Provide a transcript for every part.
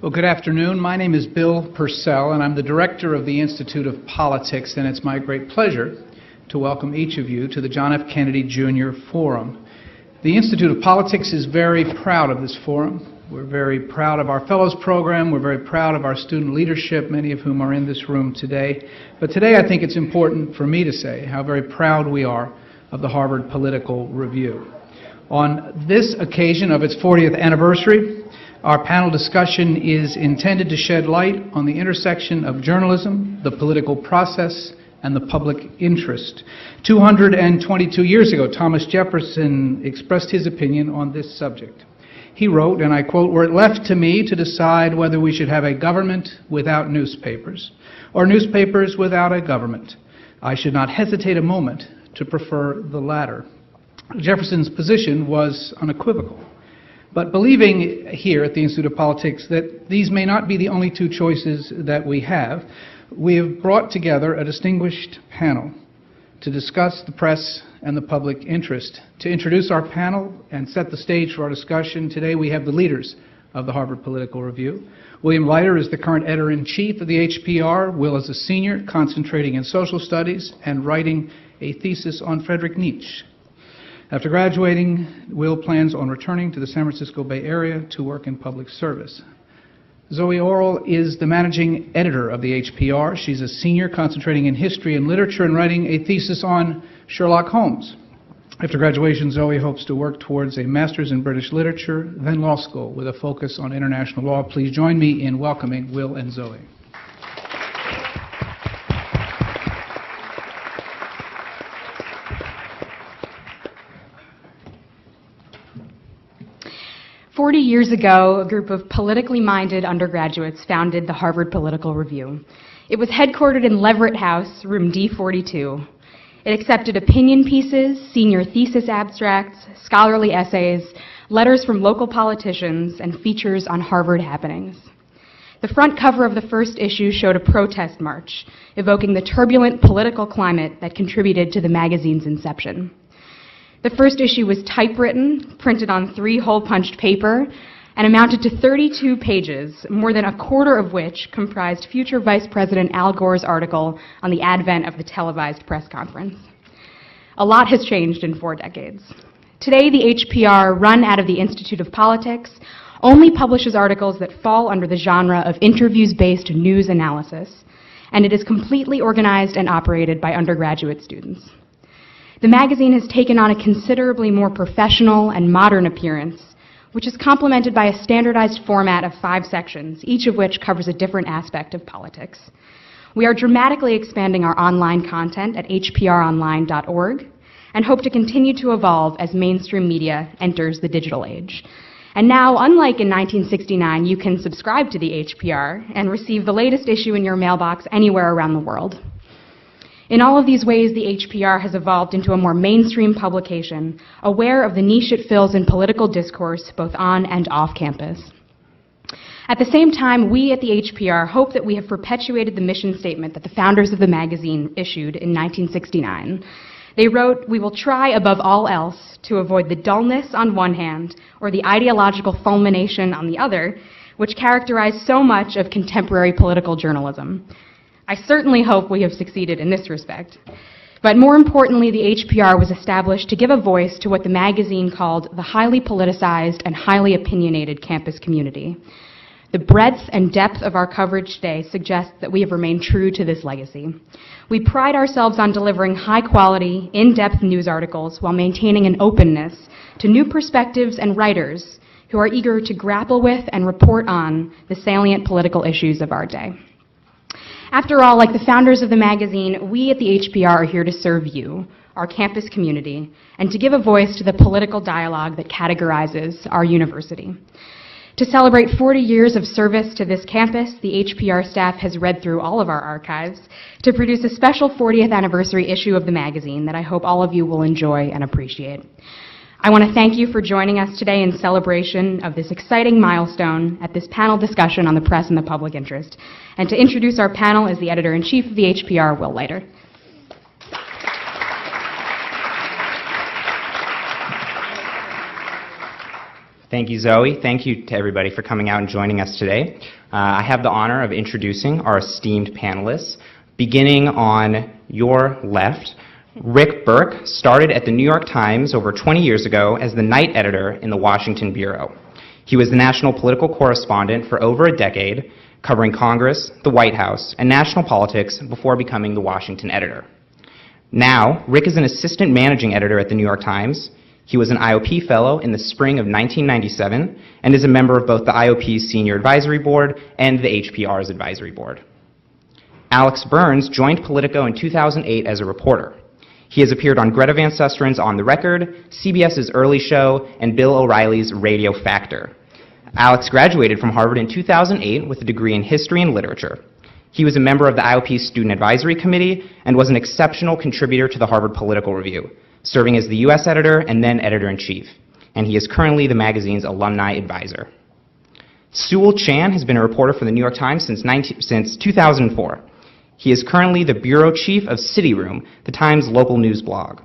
Well, good afternoon. My name is Bill Purcell, and I'm the director of the Institute of Politics, and it's my great pleasure to welcome each of you to the John F. Kennedy Jr. Forum. The Institute of Politics is very proud of this forum. We're very proud of our Fellows Program. We're very proud of our student leadership, many of whom are in this room today. But today I think it's important for me to say how very proud we are of the Harvard Political Review. On this occasion of its 40th anniversary, our panel discussion is intended to shed light on the intersection of journalism, the political process, and the public interest. 222 years ago, Thomas Jefferson expressed his opinion on this subject. He wrote, and I quote, "Were it left to me to decide whether we should have a government without newspapers or newspapers without a government, I should not hesitate a moment to prefer the latter." Jefferson's position was unequivocal. But believing here at the Institute of Politics that these may not be the only two choices that we have brought together a distinguished panel to discuss the press and the public interest. To introduce our panel and set the stage for our discussion, today we have the leaders of the Harvard Political Review. William Leiter is the current editor-in-chief of the HPR. Will is a senior, concentrating in social studies and writing a thesis on Friedrich Nietzsche. After graduating, Will plans on returning to the San Francisco Bay Area to work in public service. Zoe Orrell is the managing editor of the HPR. She's a senior concentrating in history and literature and writing a thesis on Sherlock Holmes. After graduation, Zoe hopes to work towards a master's in British literature, then law school with a focus on international law. Please join me in welcoming Will and Zoe. 40 years ago, a group of politically minded undergraduates founded the Harvard Political Review. It was headquartered in Leverett House, room D42. It accepted opinion pieces, senior thesis abstracts, scholarly essays, letters from local politicians, and features on Harvard happenings. The front cover of the first issue showed a protest march, evoking the turbulent political climate that contributed to the magazine's inception. The first issue was typewritten, printed on 3 hole-punched paper, and amounted to 32 pages, more than a quarter of which comprised future Vice President Al Gore's article on the advent of the televised press conference. A lot has changed in 4 decades. Today, the HPR, run out of the Institute of Politics, only publishes articles that fall under the genre of interviews-based news analysis, and it is completely organized and operated by undergraduate students. The magazine has taken on a considerably more professional and modern appearance, which is complemented by a standardized format of 5 sections, each of which covers a different aspect of politics. We are dramatically expanding our online content at hpronline.org and hope to continue to evolve as mainstream media enters the digital age. And now, unlike in 1969, you can subscribe to the HPR and receive the latest issue in your mailbox anywhere around the world. In all of these ways, the HPR has evolved into a more mainstream publication, aware of the niche it fills in political discourse, both on and off campus. At the same time, we at the HPR hope that we have perpetuated the mission statement that the founders of the magazine issued in 1969. They wrote, "We will try above all else to avoid the dullness on one hand or the ideological fulmination on the other, which characterize so much of contemporary political journalism." I certainly hope we have succeeded in this respect. But more importantly, the HPR was established to give a voice to what the magazine called the highly politicized and highly opinionated campus community. The breadth and depth of our coverage today suggests that we have remained true to this legacy. We pride ourselves on delivering high-quality, in-depth news articles while maintaining an openness to new perspectives and writers who are eager to grapple with and report on the salient political issues of our day. After all, like the founders of the magazine, we at the HPR are here to serve you, our campus community, and to give a voice to the political dialogue that categorizes our university. To celebrate 40 years of service to this campus, the HPR staff has read through all of our archives to produce a special 40th anniversary issue of the magazine that I hope all of you will enjoy and appreciate. I want to thank you for joining us today in celebration of this exciting milestone at this panel discussion on the press and the public interest. And to introduce our panel is the editor-in-chief of the HPR, Will Leiter. Thank you, Zoe. Thank you to everybody for coming out and joining us today. I have the honor of introducing our esteemed panelists. Beginning on your left, Rick Burke started at the New York Times over 20 years ago as the night editor in the Washington Bureau. He was the national political correspondent for over a decade, covering Congress, the White House, and national politics before becoming the Washington editor. Now, Rick is an assistant managing editor at the New York Times. He was an IOP fellow in the spring of 1997 and is a member of both the IOP's Senior Advisory Board and the HPR's Advisory Board. Alex Burns joined Politico in 2008 as a reporter. He has appeared on Greta Van Sustren's On the Record, CBS's Early Show, and Bill O'Reilly's Radio Factor. Alex graduated from Harvard in 2008 with a degree in history and literature. He was a member of the IOP's Student Advisory Committee and was an exceptional contributor to the Harvard Political Review, serving as the U.S. editor and then editor-in-chief. And he is currently the magazine's alumni advisor. Sewell Chan has been a reporter for the New York Times since 2004. He is currently the bureau chief of City Room, the Times' local news blog.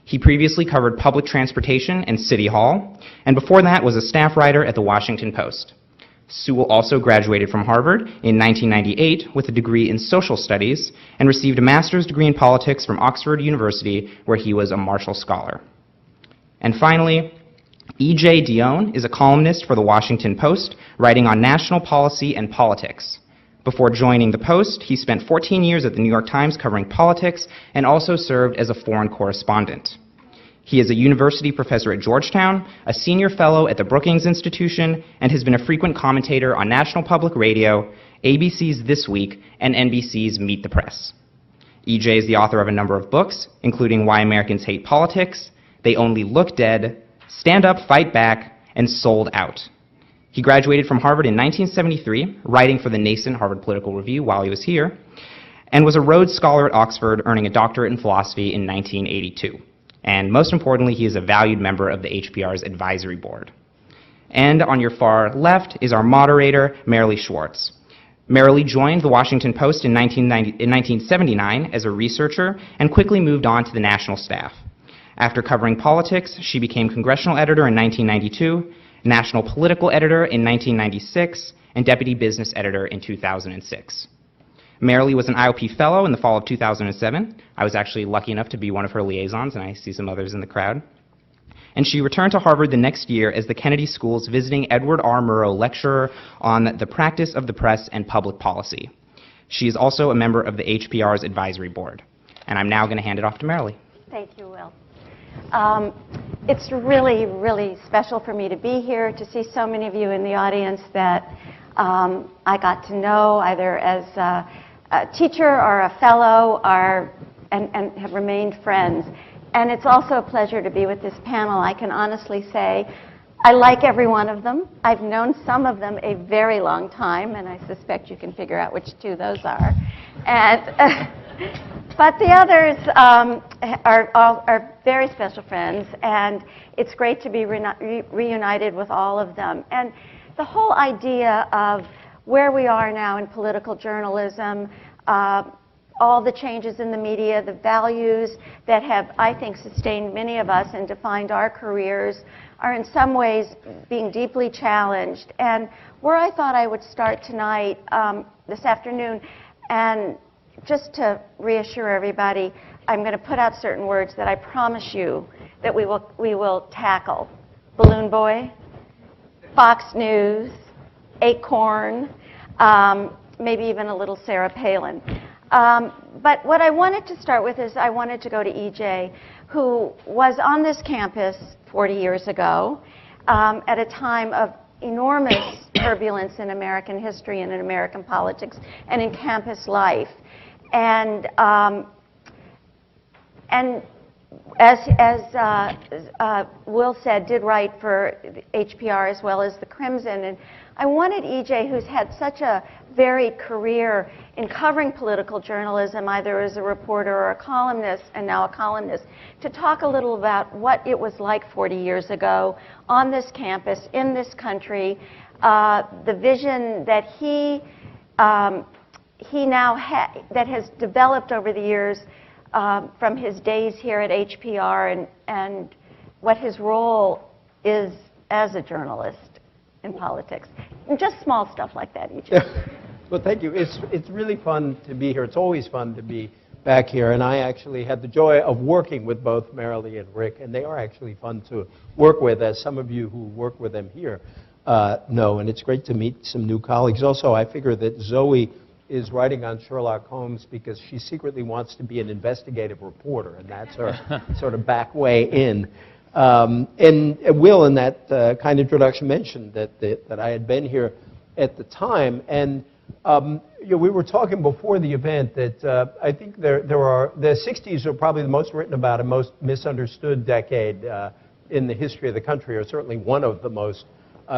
He previously covered public transportation and City Hall, and before that was a staff writer at the Washington Post. Sewell also graduated from Harvard in 1998 with a degree in social studies and received a master's degree in politics from Oxford University, where he was a Marshall Scholar. And finally, E.J. Dionne is a columnist for the Washington Post, writing on national policy and politics. Before joining the Post, he spent 14 years at the New York Times covering politics and also served as a foreign correspondent. He is a university professor at Georgetown, a senior fellow at the Brookings Institution, and has been a frequent commentator on National Public Radio, ABC's This Week, and NBC's Meet the Press. E.J. is the author of a number of books, including Why Americans Hate Politics, They Only Look Dead, Stand Up, Fight Back, and Sold Out. He graduated from Harvard in 1973, writing for the nascent Harvard Political Review while he was here, and was a Rhodes Scholar at Oxford, earning a doctorate in philosophy in 1982. And most importantly, he is a valued member of the HPR's Advisory Board. And on your far left is our moderator, Marilee Schwartz. Marilee joined the Washington Post in 1979 as a researcher and quickly moved on to the national staff. After covering politics, she became congressional editor in 1992, national political editor in 1996, and deputy business editor in 2006. Marilee was an IOP fellow in the fall of 2007. I was actually lucky enough to be one of her liaisons, and I see some others in the crowd. And she returned to Harvard the next year as the Kennedy School's visiting Edward R. Murrow Lecturer on the practice of the press and public policy. She is also a member of the HPR's Advisory Board. And I'm now going to hand it off to Marilee. Thank you, Will. It's really, really special for me to be here, to see so many of you in the audience that I got to know either as a teacher or a fellow and have remained friends. And it's also a pleasure to be with this panel. I can honestly say I like every one of them. I've known some of them a very long time, and I suspect you can figure out which two those are. And but the others are very special friends, and it's great to be reunited with all of them. And the whole idea of where we are now in political journalism, all the changes in the media, the values that have, I think, sustained many of us and defined our careers are in some ways being deeply challenged. And where I thought I would start tonight, this afternoon, and just to reassure everybody, I'm going to put out certain words that I promise you that we will tackle. Balloon Boy, Fox News, Acorn, maybe even a little Sarah Palin. But what I wanted to start with is I wanted to go to E.J., who was on this campus 40 years ago at a time of enormous turbulence in American history and in American politics and in campus life. And as Will said, did write for HPR as well as the Crimson. And I wanted E.J., who's had such a varied career in covering political journalism, either as a reporter or a columnist, and now a columnist, to talk a little about what it was like 40 years ago on this campus, in this country, the vision that he now that has developed over the years from his days here at HPR, and what his role is as a journalist in politics? And just small stuff like that, EJ. Well, thank you. It's really fun to be here. It's always fun to be back here. And I actually had the joy of working with both Marilee and Rick, and they are actually fun to work with, as some of you who work with them here know. And it's great to meet some new colleagues. Also, I figure that Zoe is writing on Sherlock Holmes because she secretly wants to be an investigative reporter, and that's her sort of back way in. And Will, in that kind introduction, mentioned that I had been here at the time. And we were talking before the event that I think the 60s are probably the most written about and most misunderstood decade in the history of the country, or certainly one of the most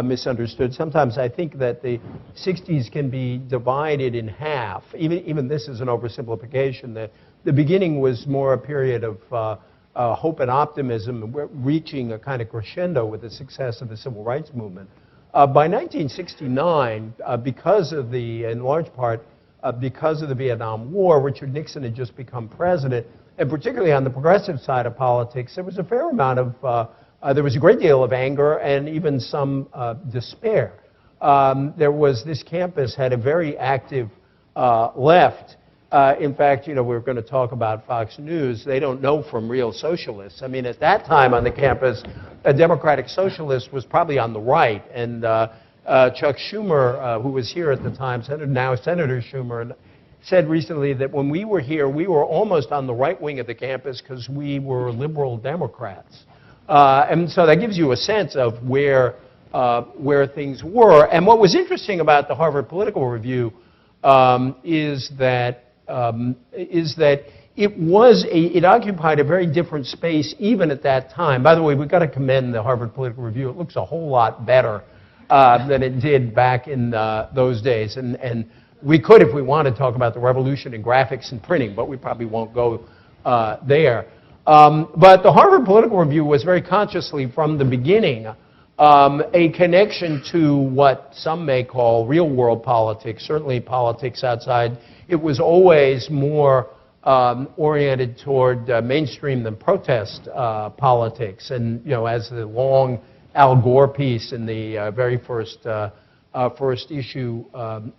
misunderstood. Sometimes I think that the 60s can be divided in half. Even this is an oversimplification. The beginning was more a period of hope and optimism, reaching a kind of crescendo with the success of the civil rights movement. By 1969, in large part, because of the Vietnam War, Richard Nixon had just become president, and particularly on the progressive side of politics, there was a fair amount of, there was a great deal of anger and even some despair. This campus had a very active left. In fact, we're going to talk about Fox News. They don't know from real socialists. I mean, at that time on the campus, a democratic socialist was probably on the right. And Chuck Schumer, who was here at the time, now Senator Schumer, said recently that when we were here, we were almost on the right wing of the campus because we were liberal Democrats. And so that gives you a sense of where things were. And what was interesting about the Harvard Political Review is that it occupied a very different space even at that time. By the way, we've got to commend the Harvard Political Review. It looks a whole lot better than it did back in those days. And we could, if we wanted, talk about the revolution in graphics and printing, but we probably won't go there. But the Harvard Political Review was very consciously, from the beginning, a connection to what some may call real-world politics, certainly politics outside. It was always more oriented toward mainstream than protest politics. And, as the long Al Gore piece in the very first issue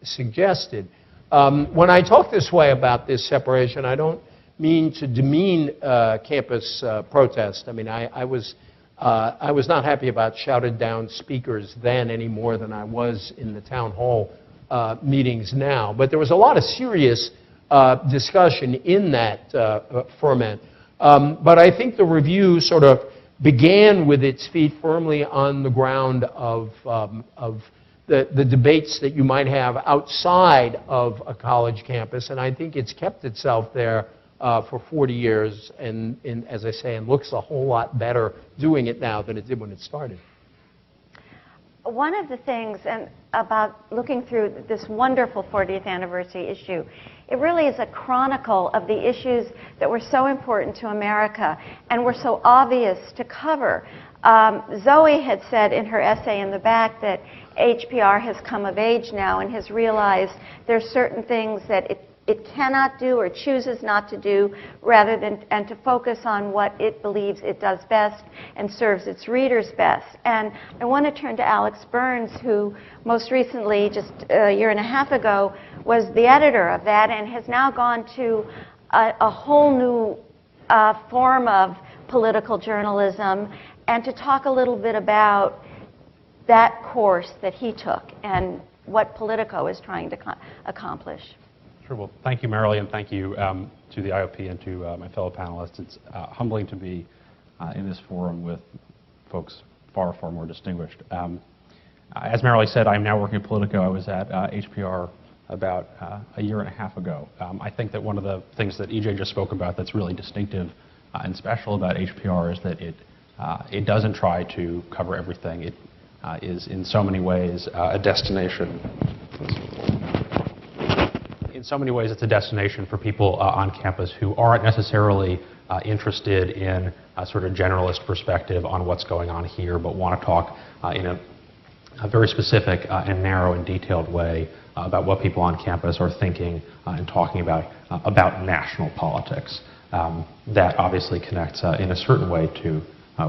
suggested. When I talk this way about this separation, I don't mean to demean campus protest. I mean, I was not happy about shouted down speakers then any more than I was in the town hall meetings now. But there was a lot of serious discussion in that ferment. But I think the review sort of began with its feet firmly on the ground of the debates that you might have outside of a college campus. And I think it's kept itself there for 40 years, and as I say, and looks a whole lot better doing it now than it did when it started. One of the things about looking through this wonderful 40th anniversary issue, it really is a chronicle of the issues that were so important to America and were so obvious to cover. Zoe had said in her essay in the back that HPR has come of age now and has realized there's certain things that it cannot do or chooses not to do, rather than and to focus on what it believes it does best and serves its readers best. And I want to turn to Alex Burns, who most recently, just a year and a half ago, was the editor of that and has now gone to a whole new form of political journalism, and to talk a little bit about that course that he took and what Politico is trying to accomplish. Sure. Well, thank you, Marilee, and thank you to the IOP and to my fellow panelists. It's humbling to be in this forum with folks far, far more distinguished. As Marilee said, I'm now working at Politico. I was at HPR about a year and a half ago. I think that one of the things that EJ just spoke about that's really distinctive and special about HPR is that it doesn't try to cover everything. It is in so many ways a destination. In so many ways, it's a destination for people on campus who aren't necessarily interested in a sort of generalist perspective on what's going on here, but want to talk in a very specific and narrow and detailed way about what people on campus are thinking and talking about national politics. That obviously connects in a certain way to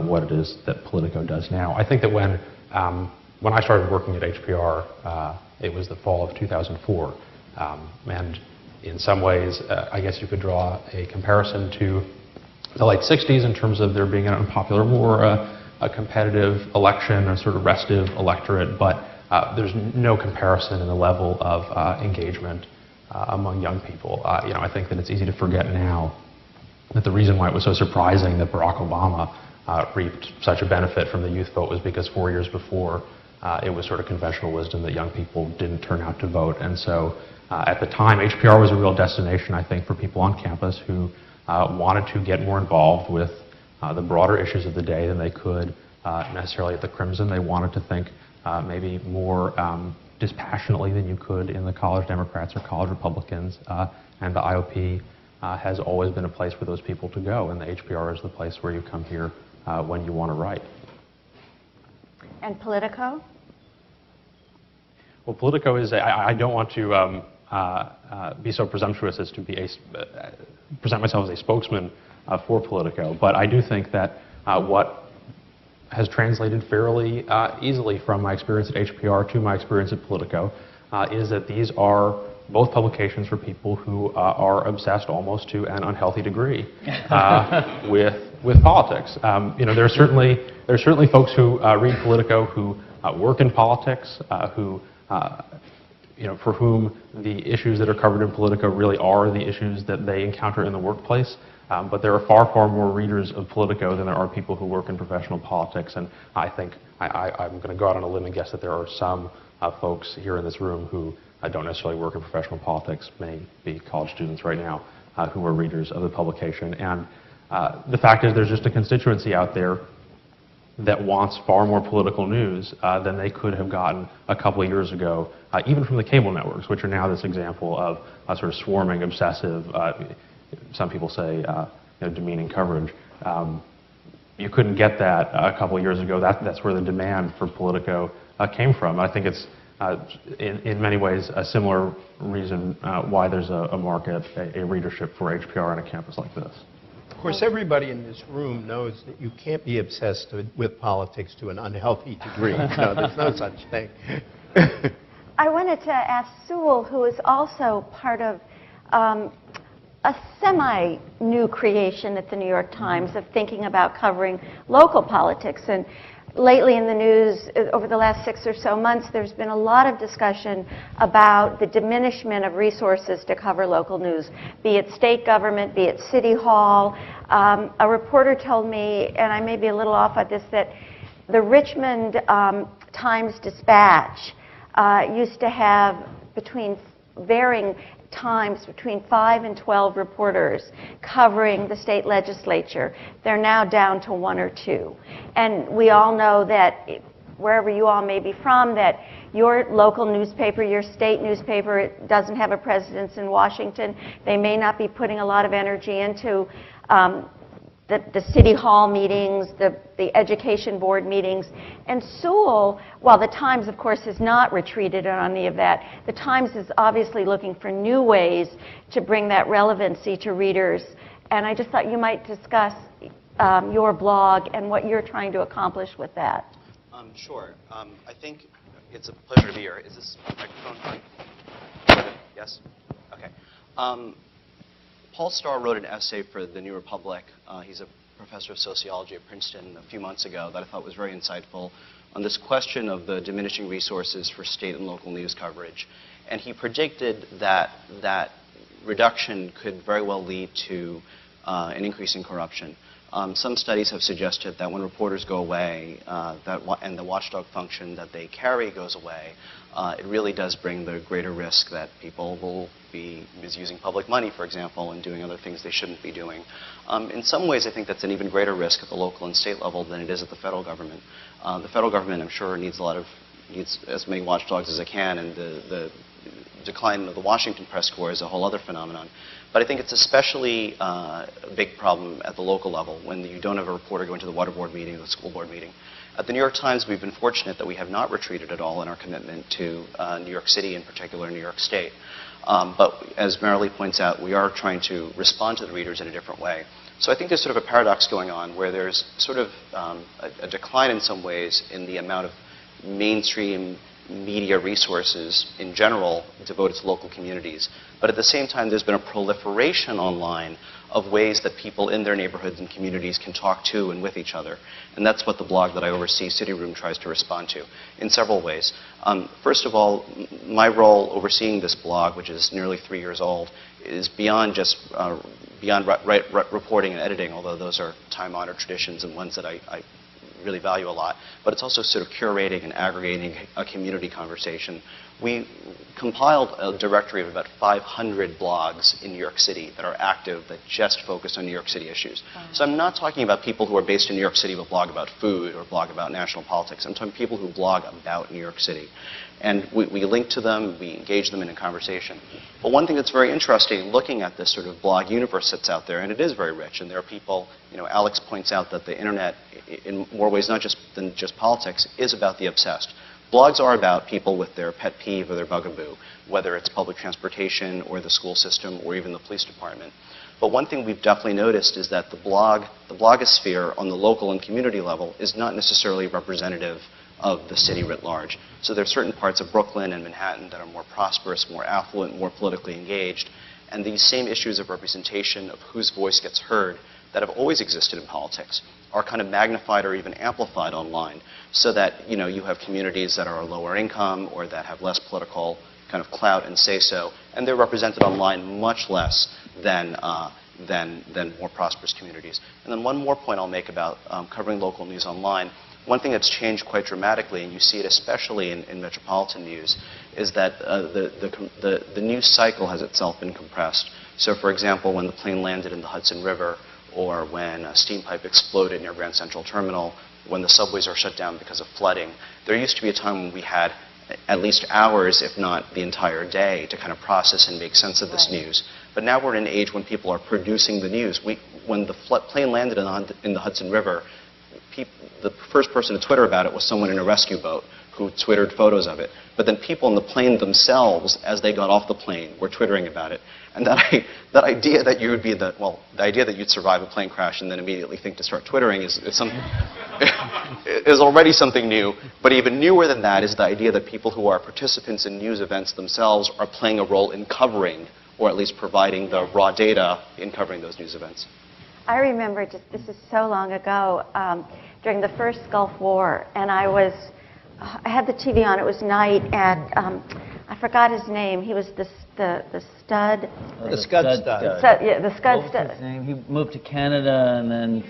what it is that Politico does now. I think that when When I started working at HPR, it was the fall of 2004. And in some ways, I guess you could draw a comparison to the late 60s in terms of there being an unpopular war, a competitive election, a sort of restive electorate, but there's no comparison in the level of engagement among young people. I think that it's easy to forget now that the reason why it was so surprising that Barack Obama reaped such a benefit from the youth vote was because 4 years before it was sort of conventional wisdom that young people didn't turn out to vote. And so at the time, HPR was a real destination, I think, for people on campus who wanted to get more involved with the broader issues of the day than they could necessarily at the Crimson. They wanted to think maybe more dispassionately than you could in the college Democrats or college Republicans. And the IOP has always been a place for those people to go, and the HPR is the place where you come here when you want to write. And Politico? Well, Politico is, I don't want to be so presumptuous as to be present myself as a spokesman for Politico, but I do think that what has translated fairly easily from my experience at HPR to my experience at Politico is that these are both publications for people who are obsessed almost to an unhealthy degree with politics. There are certainly folks who read Politico who work in politics, who for whom the issues that are covered in Politico really are the issues that they encounter in the workplace. But there are far, far more readers of Politico than there are people who work in professional politics. And I think I'm going to go out on a limb and guess that there are some folks here in this room who don't necessarily work in professional politics, may be college students right now, who are readers of the publication. And the fact is there's just a constituency out there that wants far more political news than they could have gotten a couple of years ago, even from the cable networks, which are now this example of sort of swarming, obsessive, some people say demeaning coverage. You couldn't get that a couple of years ago. That's where the demand for Politico came from. I think it's in many ways a similar reason why there's a market, a readership for HPR on a campus like this. Of course, everybody in this room knows that you can't be obsessed with politics to an unhealthy degree. No, there's no such thing. I wanted to ask Sewell, who is also part of a semi-new creation at the New York Times of thinking about covering local politics. And lately in the news, over the last 6 or so months, there's been a lot of discussion about the diminishment of resources to cover local news, be it state government, be it city hall. A reporter told me, and I may be a little off at this, that the Richmond Times-Dispatch used to have varying times between 5 and 12 reporters covering the state legislature. They're now down to 1 or 2. And we all know that wherever you all may be from, that your local newspaper, your state newspaper, it doesn't have a presence in Washington. They may not be putting a lot of energy into the city hall meetings, the education board meetings. And Sewell, while the Times, of course, has not retreated on any of that, the Times is obviously looking for new ways to bring that relevancy to readers. And I just thought you might discuss your blog and what you're trying to accomplish with that. Sure. I think it's a pleasure to be here. Is this microphone on? Yes? Okay. Paul Starr wrote an essay for the New Republic. He's a professor of sociology at Princeton a few months ago that I thought was very insightful on this question of the diminishing resources for state and local news coverage. And he predicted that that reduction could very well lead to an increase in corruption. Some studies have suggested that when reporters go away and the watchdog function that they carry goes away, it really does bring the greater risk that people will be misusing public money, for example, and doing other things they shouldn't be doing. In some ways, I think that's an even greater risk at the local and state level than it is at the federal government. The federal government, I'm sure, needs as many watchdogs as it can, and the decline of the Washington press corps is a whole other phenomenon. But I think it's especially a big problem at the local level when you don't have a reporter going to the water board meeting or the school board meeting. At the New York Times, we've been fortunate that we have not retreated at all in our commitment to New York City, in particular New York State. But as Marilee points out, we are trying to respond to the readers in a different way. So I think there's sort of a paradox going on where there's sort of a decline in some ways in the amount of mainstream media resources in general devoted to local communities. But at the same time, there's been a proliferation online of ways that people in their neighborhoods and communities can talk to and with each other. And that's what the blog that I oversee, City Room, tries to respond to in several ways. First of all, my role overseeing this blog, which is nearly 3 years old, is beyond just reporting and editing, although those are time-honored traditions and ones that I really value a lot, but it's also sort of curating and aggregating a community conversation. We compiled a directory of about 500 blogs in New York City that are active, that just focus on New York City issues. So I'm not talking about people who are based in New York City but blog about food or blog about national politics. I'm talking people who blog about New York City. And we link to them, we engage them in a conversation. But one thing that's very interesting, looking at this sort of blog universe that's out there, and it is very rich, and there are people, Alex points out that the internet, in more ways than just politics, is about the obsessed. Blogs are about people with their pet peeve or their bugaboo, whether it's public transportation or the school system or even the police department. But one thing we've definitely noticed is that the blogosphere on the local and community level is not necessarily representative of the city writ large. So there are certain parts of Brooklyn and Manhattan that are more prosperous, more affluent, more politically engaged. And these same issues of representation, of whose voice gets heard, that have always existed in politics are kind of magnified or even amplified online, so that you have communities that are lower income or that have less political kind of clout and say-so, and they're represented online much less than more prosperous communities. And then one more point I'll make about covering local news online. One thing that's changed quite dramatically, and you see it especially in metropolitan news, is that the news cycle has itself been compressed. So for example, when the plane landed in the Hudson River, or when a steam pipe exploded near Grand Central Terminal, when the subways are shut down because of flooding, there used to be a time when we had at least hours, if not the entire day, to kind of process and make sense of this news. But now we're in an age when people are producing the news. When the plane landed in the Hudson River, the first person to Twitter about it was someone in a rescue boat who Twittered photos of it. But then people in the plane themselves, as they got off the plane, were Twittering about it. And that idea that you would be the idea that you'd survive a plane crash and then immediately think to start Twittering is already something new. But even newer than that is the idea that people who are participants in news events themselves are playing a role in covering, or at least providing the raw data in covering those news events. I remember, this is so long ago, during the first Gulf War, and I had the TV on, it was night, and I forgot his name. He was the stud. The Scud Stud. Yeah, the Scud What was Stud. his name? He moved to Canada and then...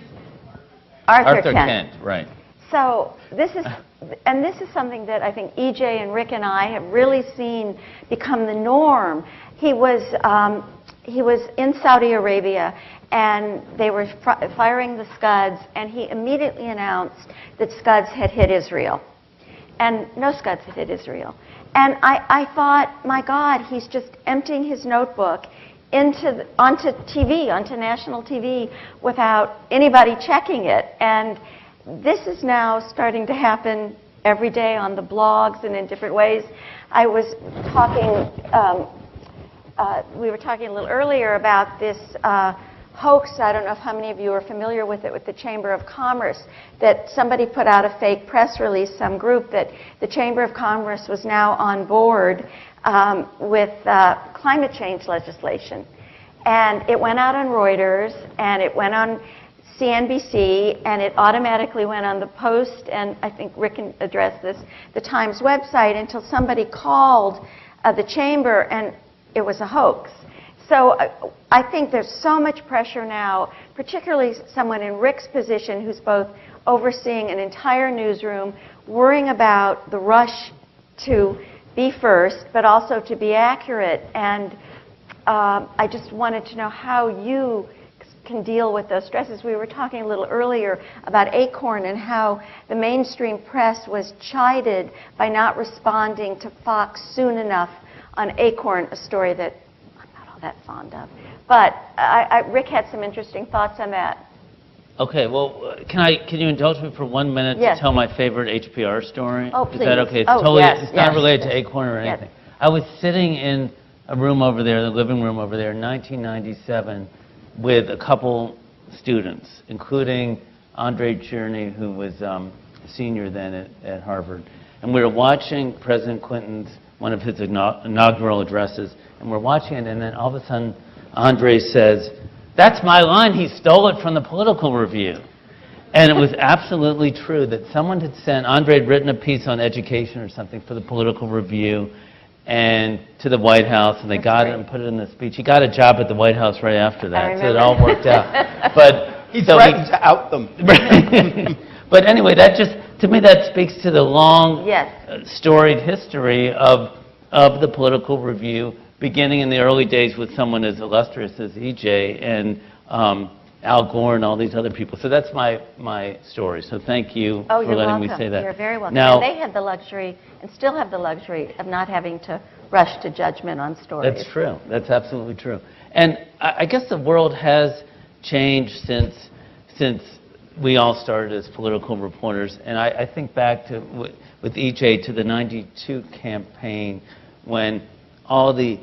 Arthur Kent. Right. So this is something that I think EJ and Rick and I have really seen become the norm. He was in Saudi Arabia, and they were firing the Scuds, and he immediately announced that Scuds had hit Israel. And no Scuds had hit Israel. And I thought, my God, he's just emptying his notebook onto TV, onto national TV, without anybody checking it. And this is now starting to happen every day on the blogs and in different ways. I was talking, we were talking a little earlier about this hoax. I don't know how many of you are familiar with it, with the Chamber of Commerce, that somebody put out a fake press release, some group, that the Chamber of Commerce was now on board with climate change legislation. And it went out on Reuters, and it went on CNBC, and it automatically went on the Post, and I think Rick can address this, the Times website, until somebody called the Chamber, and it was a hoax. So I think there's so much pressure now, particularly someone in Rick's position who's both overseeing an entire newsroom, worrying about the rush to be first, but also to be accurate. And I just wanted to know how you can deal with those stresses. We were talking a little earlier about Acorn and how the mainstream press was chided by not responding to Fox soon enough on Acorn, a story that that fond of. But Rick had some interesting thoughts on that. Okay, well, can you indulge me for 1 minute Yes. to tell my favorite HPR story? Oh, please. Is that okay? It's Oh, totally, yes, it's not yes. related to Acorn or Yes. anything. I was sitting in a room over there, the living room over there, in 1997, with a couple students, including Andre Cherney, who was a senior then at Harvard. and we were watching President Clinton's, one of his inaugural addresses, and we're watching it, and then all of a sudden, Andre says, "That's my line, he stole it from the Political Review." And it was absolutely true that someone had sent, Andre had written a piece on education or something for the Political Review, and to the White House, and they got it and put it in the speech. He got a job at the White House right after that, so it all worked out. But He threatened to out them. But anyway, that just, to me, that speaks to the long, Yes. storied history of the Political Review, beginning in the early days with someone as illustrious as E.J. and Al Gore and all these other people. So that's my story. So thank you Oh, for you're letting welcome. me say that. You're very welcome. Now, And they had the luxury, and still have the luxury, of not having to rush to judgment on stories. that's true. That's absolutely true. And I guess the world has changed since we all started as political reporters. And I think back to, with E.J., to the '92 campaign, when all the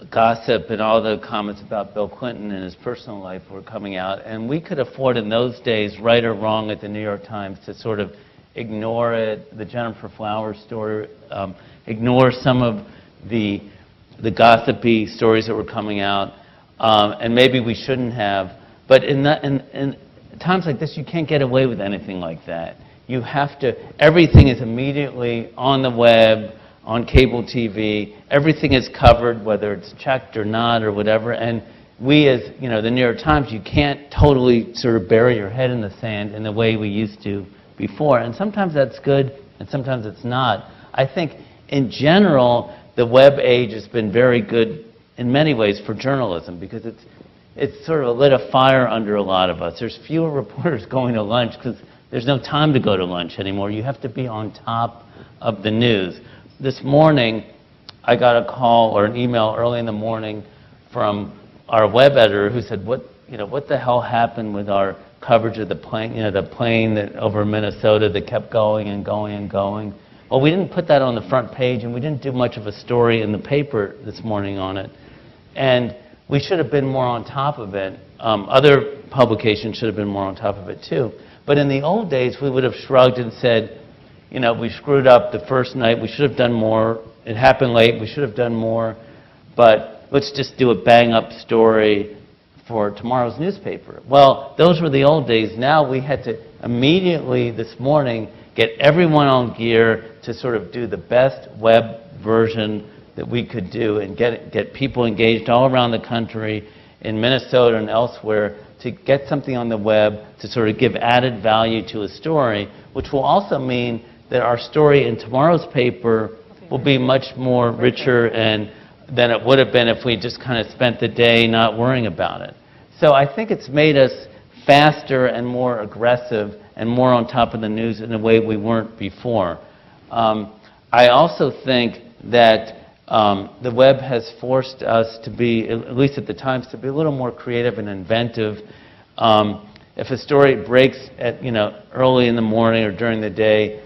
gossip and all the comments about Bill Clinton and his personal life were coming out. And we could afford in those days, right or wrong, at the New York Times to sort of ignore it, the Jennifer Flowers story, ignore some of the gossipy stories that were coming out. And maybe we shouldn't have. But in times like this, you can't get away with anything like that. You have to, everything is immediately on the web, on cable TV. Everything is covered, whether it's checked or not or whatever. And we, as the New York Times, you can't totally sort of bury your head in the sand in the way we used to before. And sometimes that's good, and sometimes it's not. I think, in general, the web age has been very good in many ways for journalism, because it's sort of lit a fire under a lot of us. There's fewer reporters going to lunch because there's no time to go to lunch anymore. You have to be on top of the news. This morning, I got a call or an email early in the morning from our web editor who said, what the hell happened with our coverage of the plane, the plane that over Minnesota that kept going and going and going. Well, we didn't put that on the front page, and we didn't do much of a story in the paper this morning on it. And we should have been more on top of it. Other publications should have been more on top of it too. But in the old days, we would have shrugged and said, we screwed up the first night, we should have done more. It happened late, we should have done more. But let's just do a bang-up story for tomorrow's newspaper. Well, those were the old days. Now we had to immediately, this morning, get everyone on gear to sort of do the best web version that we could do and get people engaged all around the country, in Minnesota and elsewhere, to get something on the web to sort of give added value to a story, which will also mean that our story in tomorrow's paper will be much more richer than it would have been if we just kind of spent the day not worrying about it. So I think it's made us faster and more aggressive and more on top of the news in a way we weren't before. I also think that the web has forced us to be, at least at the Times, to be a little more creative and inventive. If a story breaks at early in the morning or during the day,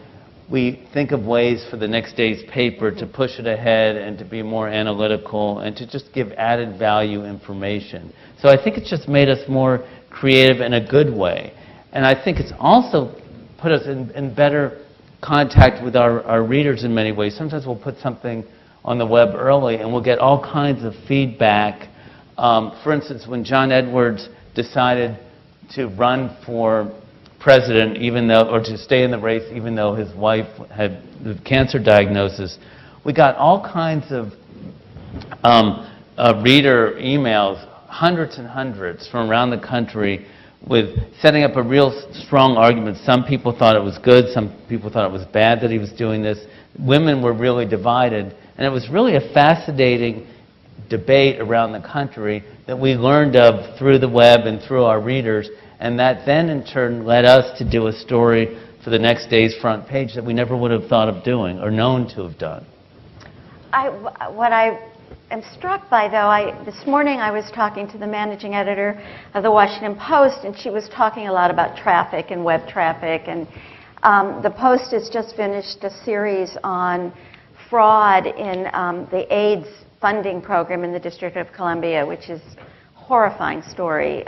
we think of ways for the next day's paper to push it ahead and to be more analytical and to just give added value information. So I think it's just made us more creative in a good way. And I think it's also put us in better contact with our readers in many ways. Sometimes we'll put something on the web early and we'll get all kinds of feedback. For instance, when John Edwards decided to run for president, or to stay in the race even though his wife had the cancer diagnosis, we got all kinds of reader emails, hundreds and hundreds from around the country, with setting up a real strong argument. Some people thought it was good, some people thought it was bad that he was doing this. Women were really divided, and it was really a fascinating debate around the country that we learned of through the web and through our readers, and that then in turn led us to do a story for the next day's front page that we never would have thought of doing or known to have done. What I am struck by, though, this morning I was talking to the managing editor of the Washington Post, and she was talking a lot about traffic and web traffic. And the Post has just finished a series on fraud in the AIDS funding program in the District of Columbia, which is a horrifying story.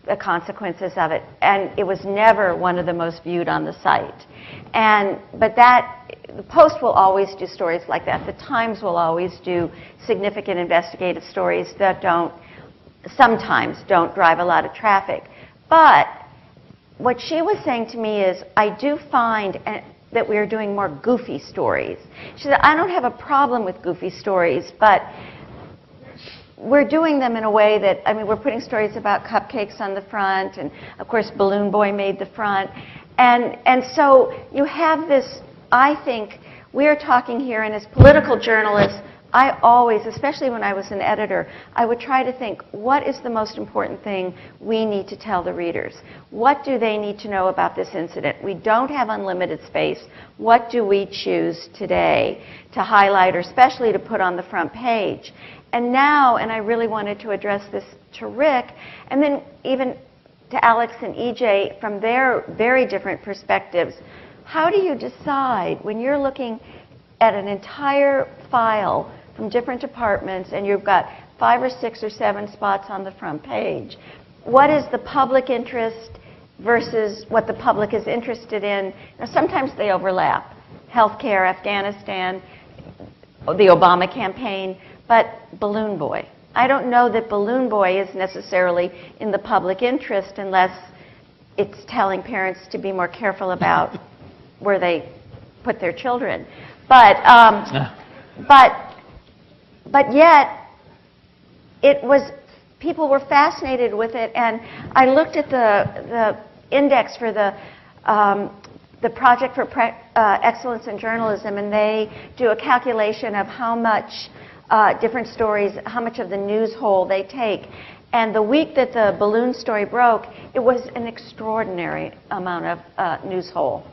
the consequences of it. And it was never one of the most viewed on the site. But the Post will always do stories like that. The Times will always do significant investigative stories that sometimes don't drive a lot of traffic. But what she was saying to me is, I do find that we're doing more goofy stories. She said, I don't have a problem with goofy stories, but we're doing them in a way that, I mean, we're putting stories about cupcakes on the front, and of course Balloon Boy made the front. And so you have this, I think, we're talking here, and as political journalists, I always, especially when I was an editor, I would try to think, what is the most important thing we need to tell the readers? What do they need to know about this incident? We don't have unlimited space. What do we choose today to highlight, or especially to put on the front page? And now, and I really wanted to address this to Rick, and then even to Alex and EJ from their very different perspectives, how do you decide when you're looking at an entire file from different departments and you've got 5 or 6 or 7 spots on the front page, what is the public interest versus what the public is interested in? Now, sometimes they overlap. Healthcare, Afghanistan, the Obama campaign, but Balloon Boy. I don't know that Balloon Boy is necessarily in the public interest unless it's telling parents to be more careful about where they put their children. But yet, it was, people were fascinated with it, and I looked at the index for the Project for Excellence in Journalism, and they do a calculation of how much different stories, how much of the news whole they take. And the week that the balloon story broke, it was an extraordinary amount of news whole.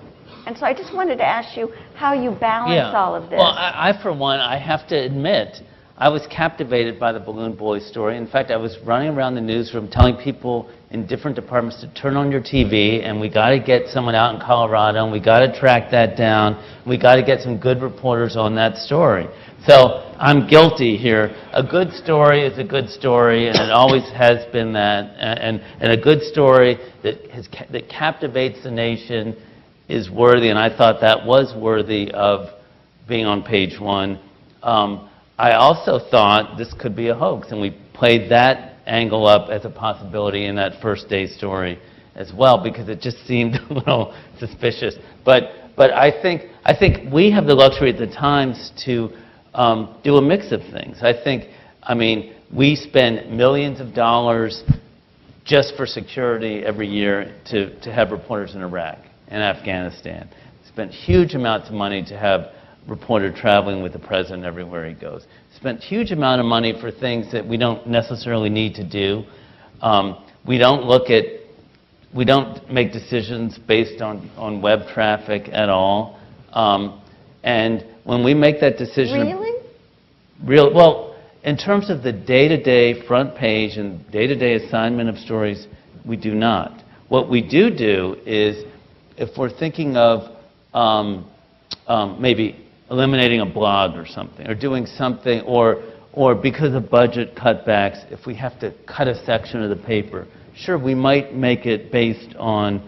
And so I just wanted to ask you how you balance all of this. Well, I, for one, I have to admit, I was captivated by the Balloon Boy story. In fact, I was running around the newsroom telling people in different departments to turn on your TV, and we got to get someone out in Colorado, and we got to track that down. We got to get some good reporters on that story. So I'm guilty here. A good story is a good story, and it always has been that. And a good story that captivates the nation is worthy, and I thought that was worthy of being on page 1. I also thought this could be a hoax, and we played that angle up as a possibility in that first day story as well, because it just seemed a little suspicious. But I think we have the luxury at the Times to do a mix of things. I mean, we spend millions of dollars just for security every year to have reporters in Iraq and Afghanistan. Spent huge amounts of money to have reporter traveling with the president everywhere he goes. Spent huge amount of money for things that we don't necessarily need to do. We don't make decisions based on web traffic at all. And when we make that decision, well, in terms of the day-to-day front page and day-to-day assignment of stories, we do not. What we do is, if we're thinking of maybe eliminating a blog or something, or doing something, or because of budget cutbacks, if we have to cut a section of the paper, sure, we might make it based on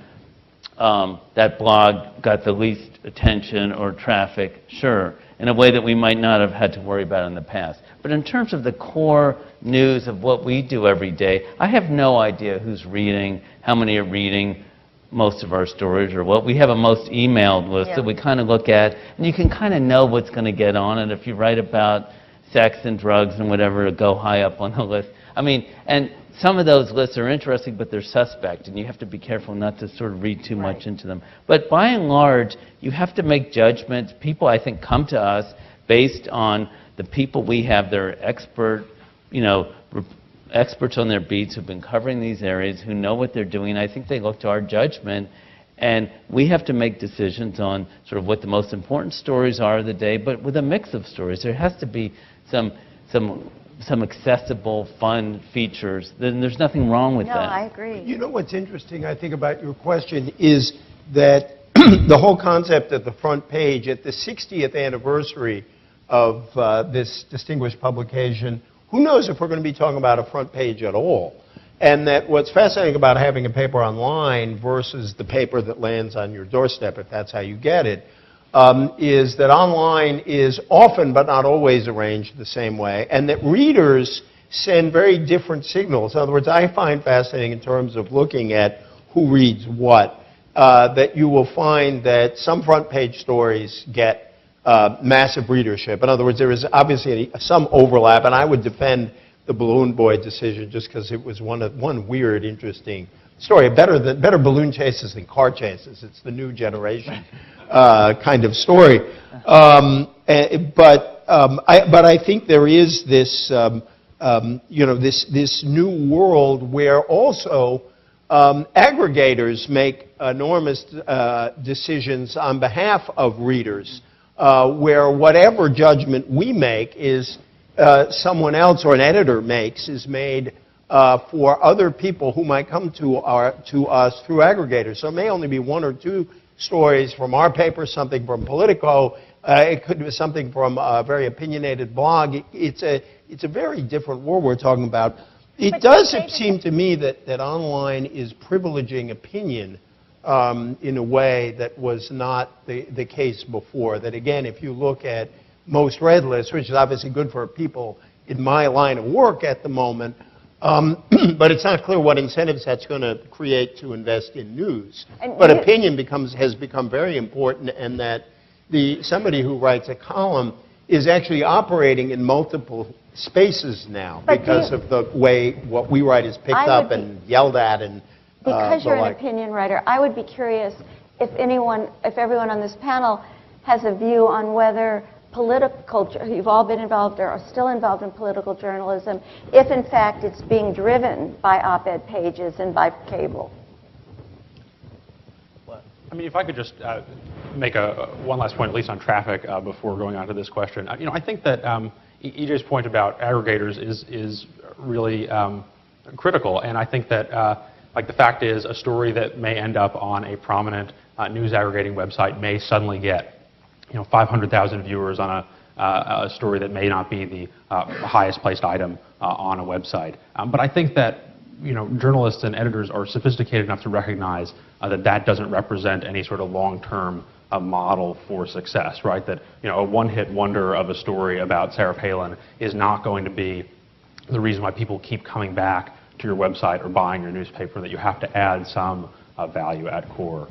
that blog got the least attention or traffic, sure, in a way that we might not have had to worry about in the past. But in terms of the core news of what we do every day, I have no idea who's reading, how many are reading most of our stories, or what. We have a most emailed list that we kind of look at, and you can kind of know what's going to get on it. If you write about sex and drugs and whatever, it'll go high up on the list. I mean, and some of those lists are interesting, but they're suspect, and you have to be careful not to sort of read too much into them. But by and large, you have to make judgments. People, I think, come to us based on the people we have. They're expert, experts on their beats who've been covering these areas, who know what they're doing. I think they look to our judgment, and we have to make decisions on sort of what the most important stories are of the day, but with a mix of stories. There has to be some accessible, fun features. Then there's nothing wrong with that. No, I agree. You know what's interesting, I think, about your question is that the whole concept of the front page at the 60th anniversary of this distinguished publication, who knows if we're going to be talking about a front page at all? And that what's fascinating about having a paper online versus the paper that lands on your doorstep, if that's how you get it, is that online is often but not always arranged the same way, and that readers send very different signals. In other words, I find fascinating in terms of looking at who reads what, that you will find that some front page stories get massive readership. In other words, there is obviously some overlap, and I would defend the Balloon Boy decision just because it was one weird, interesting story. Better balloon chases than car chases. It's the new generation kind of story. But I think there is this, this new world where also aggregators make enormous decisions on behalf of readers, where whatever judgment we make is someone else or an editor makes is made for other people who might come to us through aggregators. So it may only be one or two stories from our paper, something from Politico. It could be something from a very opinionated blog. It's a very different world we're talking about. It does seem to me that online is privileging opinion in a way that was not the case before. That again, if you look at most read lists, which is obviously good for people in my line of work at the moment, but it's not clear what incentives that's going to create to invest in news. But opinion has become very important, and that somebody who writes a column is actually operating in multiple spaces now because of the way what we write is picked up and yelled at and because you're an opinion writer, I would be curious if everyone on this panel has a view on whether you've all been involved or are still involved in political journalism, if in fact it's being driven by op-ed pages and by cable. I mean, if I could just make one last point, at least on traffic, before going on to this question. I think that EJ's point about aggregators is really critical, and I think that like the fact is, a story that may end up on a prominent news aggregating website may suddenly get 500,000 viewers on a story that may not be the highest placed item on a website. But I think that journalists and editors are sophisticated enough to recognize that doesn't represent any sort of long-term model for success, right? That a one-hit wonder of a story about Sarah Palin is not going to be the reason why people keep coming back to your website or buying your newspaper. That you have to add some value at core.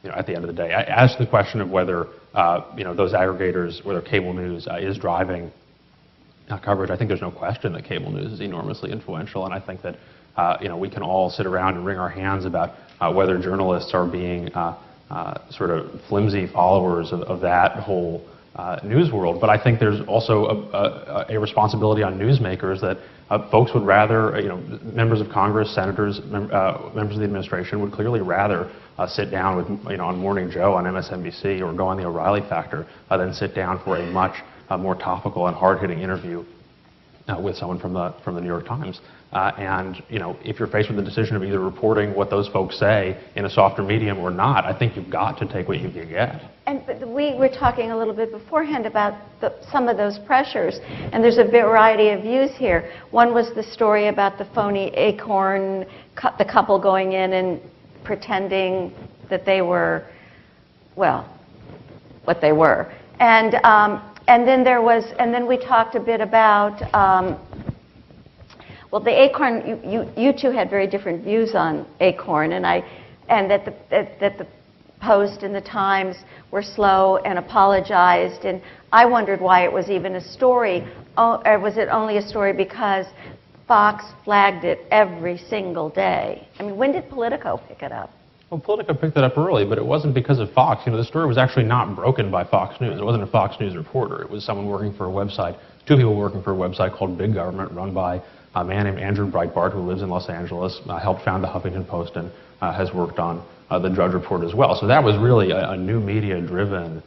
At the end of the day, as to the question of whether those aggregators, whether cable news is driving coverage, I think there's no question that cable news is enormously influential, and I think that we can all sit around and wring our hands about whether journalists are being sort of flimsy followers of that whole news world. But I think there's also a responsibility on newsmakers that folks would rather, members of Congress, senators, members of the administration would clearly rather sit down with, on Morning Joe on MSNBC or go on the O'Reilly Factor than sit down for a much more topical and hard-hitting interview with someone from the New York Times. And if you're faced with the decision of either reporting what those folks say in a softer medium or not, I think you've got to take what you can get. But we were talking a little bit beforehand about some of those pressures, and there's a variety of views here. One was the story about the phony Acorn, the couple going in and pretending that they were, well, what they were. And then we talked a bit about, well, the Acorn. You two had very different views on Acorn, and that the Post and the Times were slow and apologized, and I wondered why it was even a story, or was it only a story because Fox flagged it every single day? I mean, when did Politico pick it up? Well, Politico picked it up early, but it wasn't because of Fox. The story was actually not broken by Fox News. It wasn't a Fox News reporter. It was someone working for a website, two people working for a website called Big Government, run by a man named Andrew Breitbart, who lives in Los Angeles, helped found the Huffington Post, and has worked on the Drudge Report as well. So that was really a new media-driven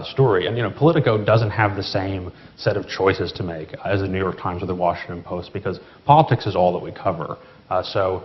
story. And Politico doesn't have the same set of choices to make as the New York Times or the Washington Post, because politics is all that we cover. So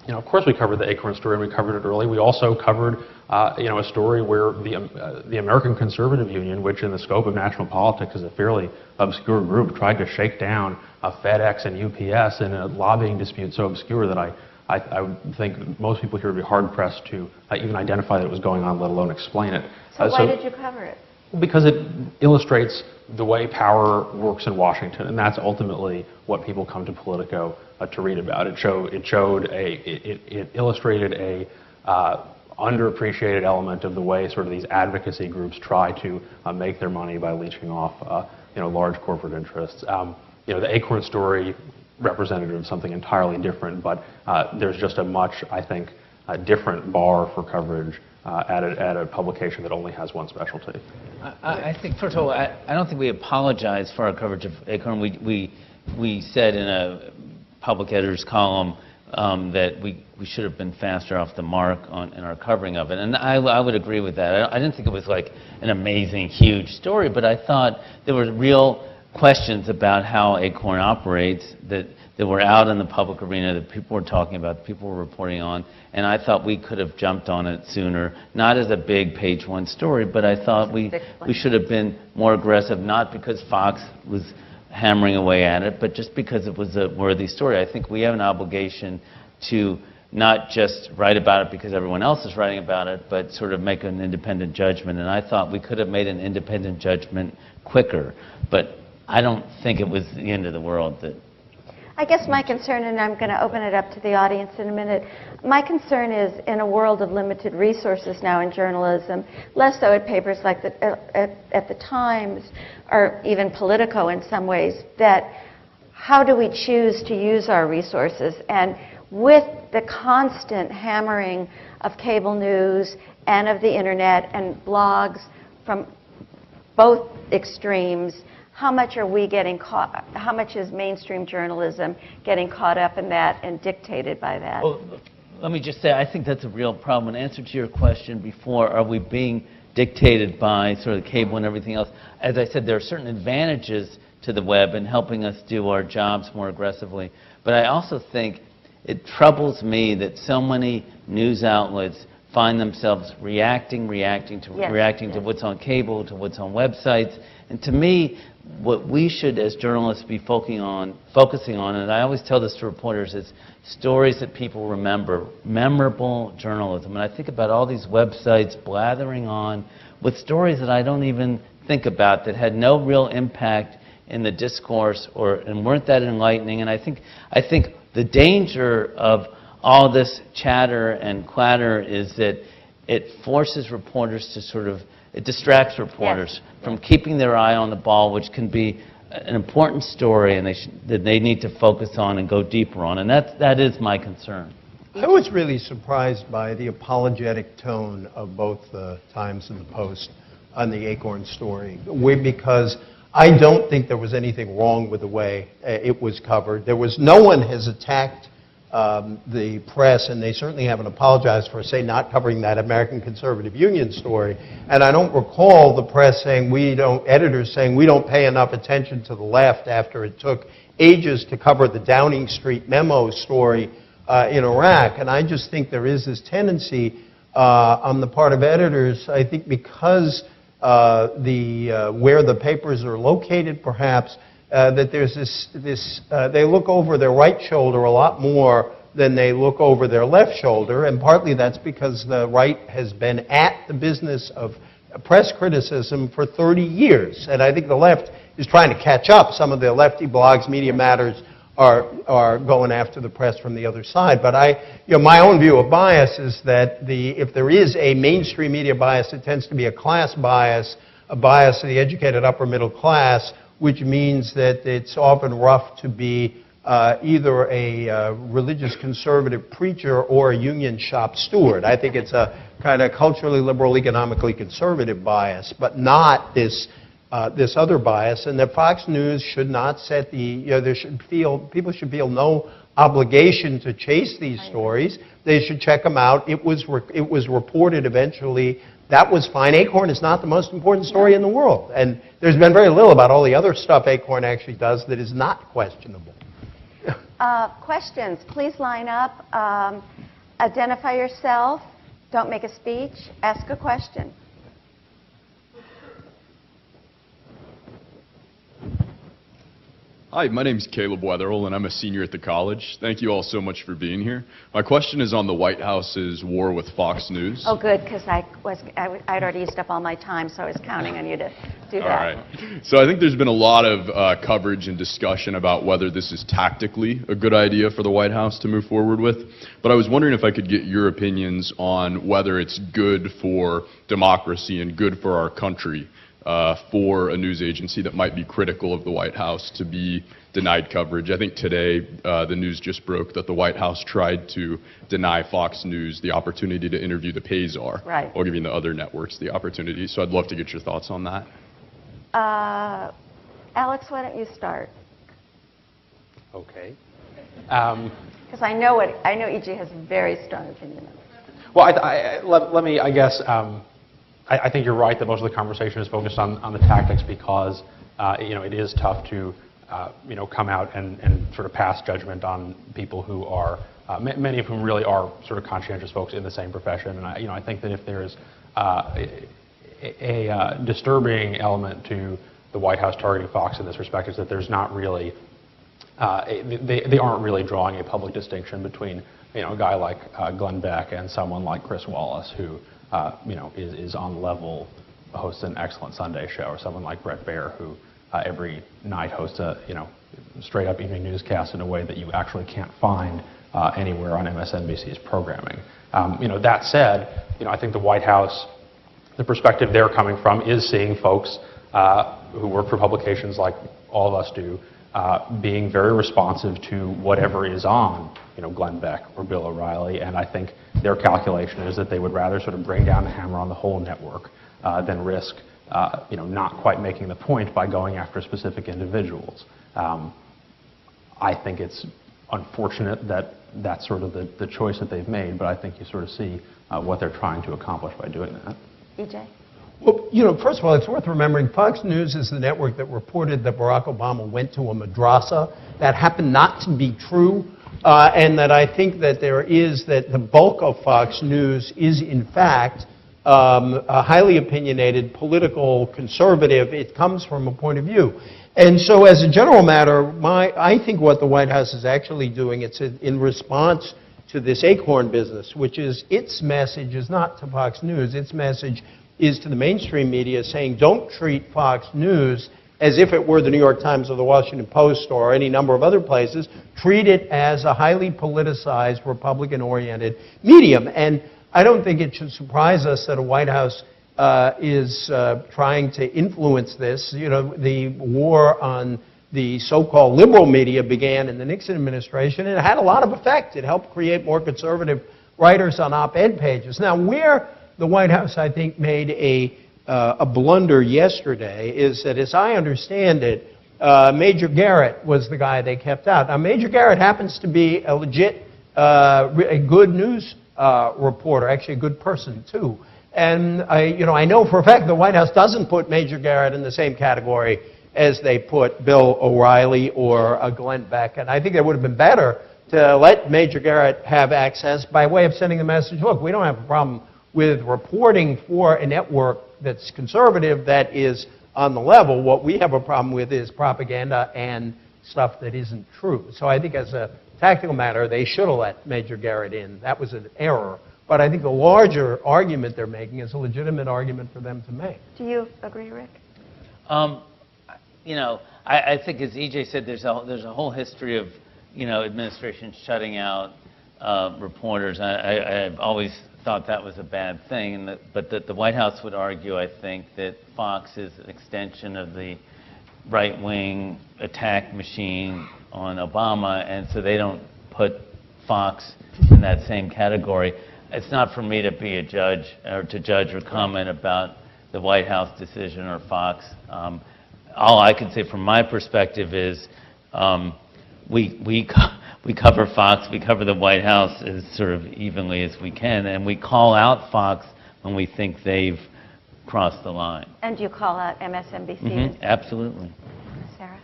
of course we covered the Acorn story, and we covered it early. We also covered, a story where the American Conservative Union, which in the scope of national politics is a fairly obscure group, tried to shake down FedEx and UPS in a lobbying dispute so obscure that I would think most people here would be hard-pressed to even identify that it was going on, let alone explain it. So why did you cover it? Because it illustrates the way power works in Washington, and that's ultimately what people come to Politico to read about. It illustrated a underappreciated element of the way sort of these advocacy groups try to make their money by leeching off large corporate interests. The Acorn story representative of something entirely different, but there's just a much, I think, different bar for coverage at a publication that only has one specialty. I think, first of all, I don't think we apologize for our coverage of Acorn. We said in a public editor's column that we should have been faster off the mark in our covering of it. And I would agree with that. I didn't think it was like an amazing, huge story, but I thought there were real questions about how Acorn operates that were out in the public arena, that people were talking about, that people were reporting on, and I thought we could have jumped on it sooner, not as a big page one story, but I thought we should have been more aggressive, not because Fox was hammering away at it, but just because it was a worthy story. I think we have an obligation to not just write about it because everyone else is writing about it, but sort of make an independent judgment, and I thought we could have made an independent judgment quicker, but I don't think it was the end of the world. I guess my concern, and I'm going to open it up to the audience in a minute, my concern is in a world of limited resources now in journalism, less so at papers like at the Times or even Politico in some ways, that how do we choose to use our resources? And with the constant hammering of cable news and of the internet and blogs from both extremes, how much are we getting caught, how much is mainstream journalism getting caught up in that and dictated by that? Well, let me just say, I think that's a real problem. In answer to your question before, are we being dictated by sort of cable and everything else? As I said, there are certain advantages to the web in helping us do our jobs more aggressively. But I also think it troubles me that so many news outlets find themselves reacting to what's on cable, to what's on websites. And to me, what we should, as journalists, be focusing on, and I always tell this to reporters, is stories that people remember, memorable journalism. And I think about all these websites blathering on with stories that I don't even think about, that had no real impact in the discourse and weren't that enlightening. And I think the danger of all this chatter and clatter is that it forces reporters to it distracts reporters from keeping their eye on the ball, which can be an important story and that they need to focus on and go deeper on. And that is my concern. I was really surprised by the apologetic tone of both the Times and the Post on the Acorn story, because I don't think there was anything wrong with the way it was covered. No one has attacked the press, and they certainly haven't apologized for, say, not covering that American Conservative Union story. And I don't recall the press saying editors saying we don't pay enough attention to the left after it took ages to cover the Downing Street memo story in Iraq. And I just think there is this tendency on the part of editors, I think because where the papers are located, perhaps, that there's they look over their right shoulder a lot more than they look over their left shoulder, and partly that's because the right has been at the business of press criticism for 30 years, and I think the left is trying to catch up. Some of the lefty blogs, Media Matters, are going after the press from the other side. But my own view of bias is that if there is a mainstream media bias, it tends to be a class bias, a bias of the educated upper middle class, which means that it's often rough to be either a religious conservative preacher or a union shop steward. I think it's a kind of culturally liberal, economically conservative bias, but not this other bias. And that Fox News should not set people should feel no obligation to chase these stories. They should check them out. It was reported eventually. That was fine. Acorn is not the most important story in the world. And there's been very little about all the other stuff Acorn actually does that is not questionable. Questions, please line up. Identify yourself. Don't make a speech. Ask a question. Hi, my name is Caleb Wetherell, and I'm a senior at the college. Thank you all so much for being here. My question is on the White House's war with Fox News. Oh, good, because I'd already used up all my time, so I was counting on you to do that. All right. So I think there's been a lot of coverage and discussion about whether this is tactically a good idea for the White House to move forward with. But I was wondering if I could get your opinions on whether it's good for democracy and good for our country for a news agency that might be critical of the White House to be denied coverage. I think today the news just broke that the White House tried to deny Fox News the opportunity to interview the Payzar, right, while giving the other networks the opportunity. So I'd love to get your thoughts on that. Alex, why don't you start? Okay. Because I know E.J. has a very strong opinion on it. Well, let me, I guess, I think you're right that most of the conversation is focused on the tactics because, it is tough to, come out and sort of pass judgment on people who are, many of whom really are sort of conscientious folks in the same profession. And I think that if there is a disturbing element to the White House targeting Fox in this respect is that there's not really, they aren't really drawing a public distinction between, a guy like Glenn Beck and someone like Chris Wallace who, is on level, hosts an excellent Sunday show, or someone like Bret Baier who every night hosts a, straight up evening newscast in a way that you actually can't find anywhere on MSNBC's programming. That said, I think the White House, the perspective they're coming from is seeing folks who work for publications like all of us do, being very responsive to whatever is on, Glenn Beck or Bill O'Reilly, and I think their calculation is that they would rather sort of bring down the hammer on the whole network than risk, not quite making the point by going after specific individuals. I think it's unfortunate that that's sort of the choice that they've made, but I think you sort of see what they're trying to accomplish by doing that. E.J.? Well, first of all, it's worth remembering Fox News is the network that reported that Barack Obama went to a madrasa. That happened not to be true, and that I think that that the bulk of Fox News is, in fact, a highly opinionated, political, conservative. It comes from a point of view. And so as a general matter, I think what the White House is actually doing, it's in response to this Acorn business, which is its message is not to Fox News. Its message is to the mainstream media saying, don't treat Fox News as if it were the New York Times or the Washington Post or any number of other places. Treat it as a highly politicized, Republican-oriented medium. And I don't think it should surprise us that a White House is trying to influence this. The war on the so-called liberal media began in the Nixon administration, and it had a lot of effect. It helped create more conservative writers on op-ed pages. Now, where the White House, I think, made a blunder yesterday is that, as I understand it, Major Garrett was the guy they kept out. Now, Major Garrett happens to be a legit, a good news reporter, actually a good person, too. And I know for a fact the White House doesn't put Major Garrett in the same category as they put Bill O'Reilly or Glenn Beck. And I think it would have been better to let Major Garrett have access by way of sending the message, look, we don't have a problem with reporting for a network that's conservative, that is on the level. What we have a problem with is propaganda and stuff that isn't true. So I think as a tactical matter, they should have let Major Garrett in. That was an error. But I think the larger argument they're making is a legitimate argument for them to make. Do you agree, Rick? I think, as E.J. said, there's a whole history of, administration shutting out reporters. I've always thought that was a bad thing, but that the White House would argue, I think, that Fox is an extension of the right-wing attack machine on Obama, and so they don't put Fox in that same category. It's not for me to be a judge or to judge or comment about the White House decision or Fox. All I can say from my perspective is we cover Fox, we cover the White House as sort of evenly as we can, and we call out Fox when we think they've crossed the line. And you call out MSNBC? Mm-hmm. Absolutely. Sarah?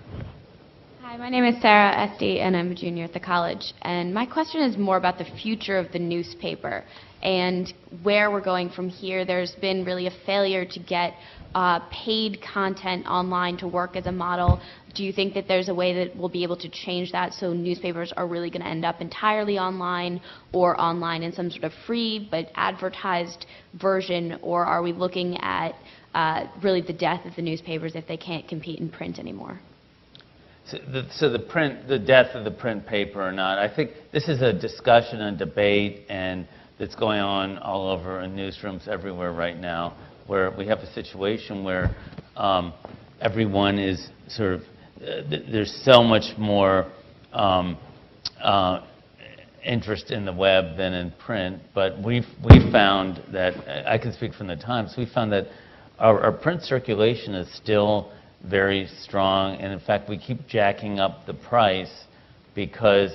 Hi, My name is Sarah Esty, and I'm a junior at the college. And my question is more about the future of the newspaper and where we're going from here. There's been really a failure to get paid content online to work as a model. Do you think that there's a way that we'll be able to change that so newspapers are really going to end up entirely online or online in some sort of free but advertised version, or are we looking at really the death of the newspapers if they can't compete in print anymore? So the death of the print paper or not, I think this is a discussion and debate and that's going on all over in newsrooms everywhere right now, where we have a situation where everyone is sort of, there's so much more interest in the web than in print, but we've found that, I can speak from the Times, we found that our print circulation is still very strong, and in fact we keep jacking up the price because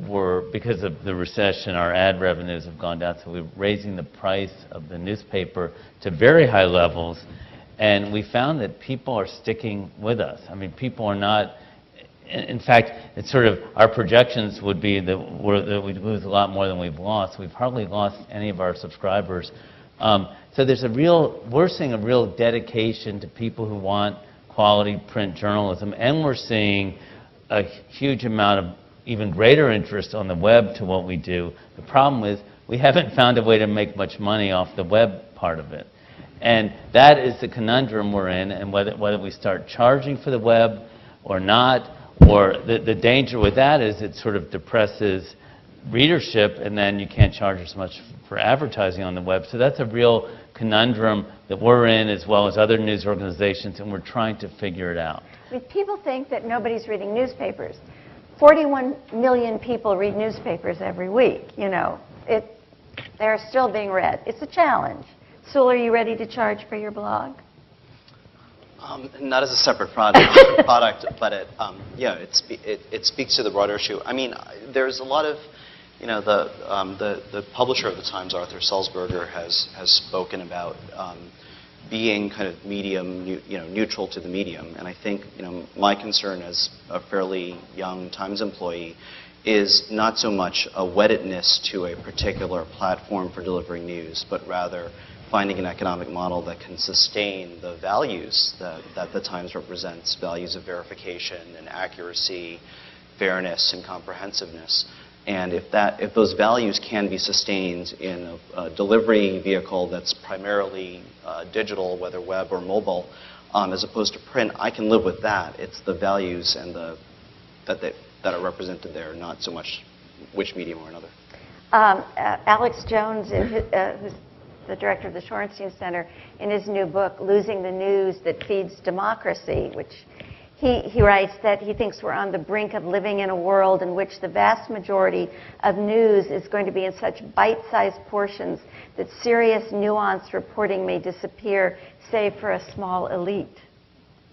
of the recession. Our ad revenues have gone down, so we're raising the price of the newspaper to very high levels, and we found that people are sticking with us. I mean, people are not, in fact, it's sort of, our projections would be that we lose a lot more than we've lost. We've hardly lost any of our subscribers. So there's we're seeing a real dedication to people who want quality print journalism, and we're seeing a huge amount of even greater interest on the web to what we do. The problem is we haven't found a way to make much money off the web part of it. And that is the conundrum we're in, and whether we start charging for the web or not, or the danger with that is it sort of depresses readership, and then you can't charge as much for advertising on the web. So that's a real conundrum that we're in, as well as other news organizations, and we're trying to figure it out. I mean, people think that nobody's reading newspapers. 41 million people read newspapers every week. You know, they're still being read. It's a challenge. Sewell, are you ready to charge for your blog? Not as a separate product, but it speaks to the broader issue. I mean, there's a lot of, you know, the publisher of the Times, Arthur Sulzberger, has spoken about being kind of neutral to the medium, and I think, you know, my concern as a fairly young Times employee is not so much a weddedness to a particular platform for delivering news, but rather finding an economic model that can sustain the values that the Times represents, values of verification and accuracy, fairness and comprehensiveness. And if those values can be sustained in a delivery vehicle that's primarily digital, whether web or mobile, as opposed to print, I can live with that. It's the values and that are represented there, not so much which medium or another. Alex Jones, who's the director of the Shorenstein Center, in his new book, Losing the News That Feeds Democracy, which he writes that he thinks we're on the brink of living in a world in which the vast majority of news is going to be in such bite-sized portions that serious, nuanced reporting may disappear, save for a small elite.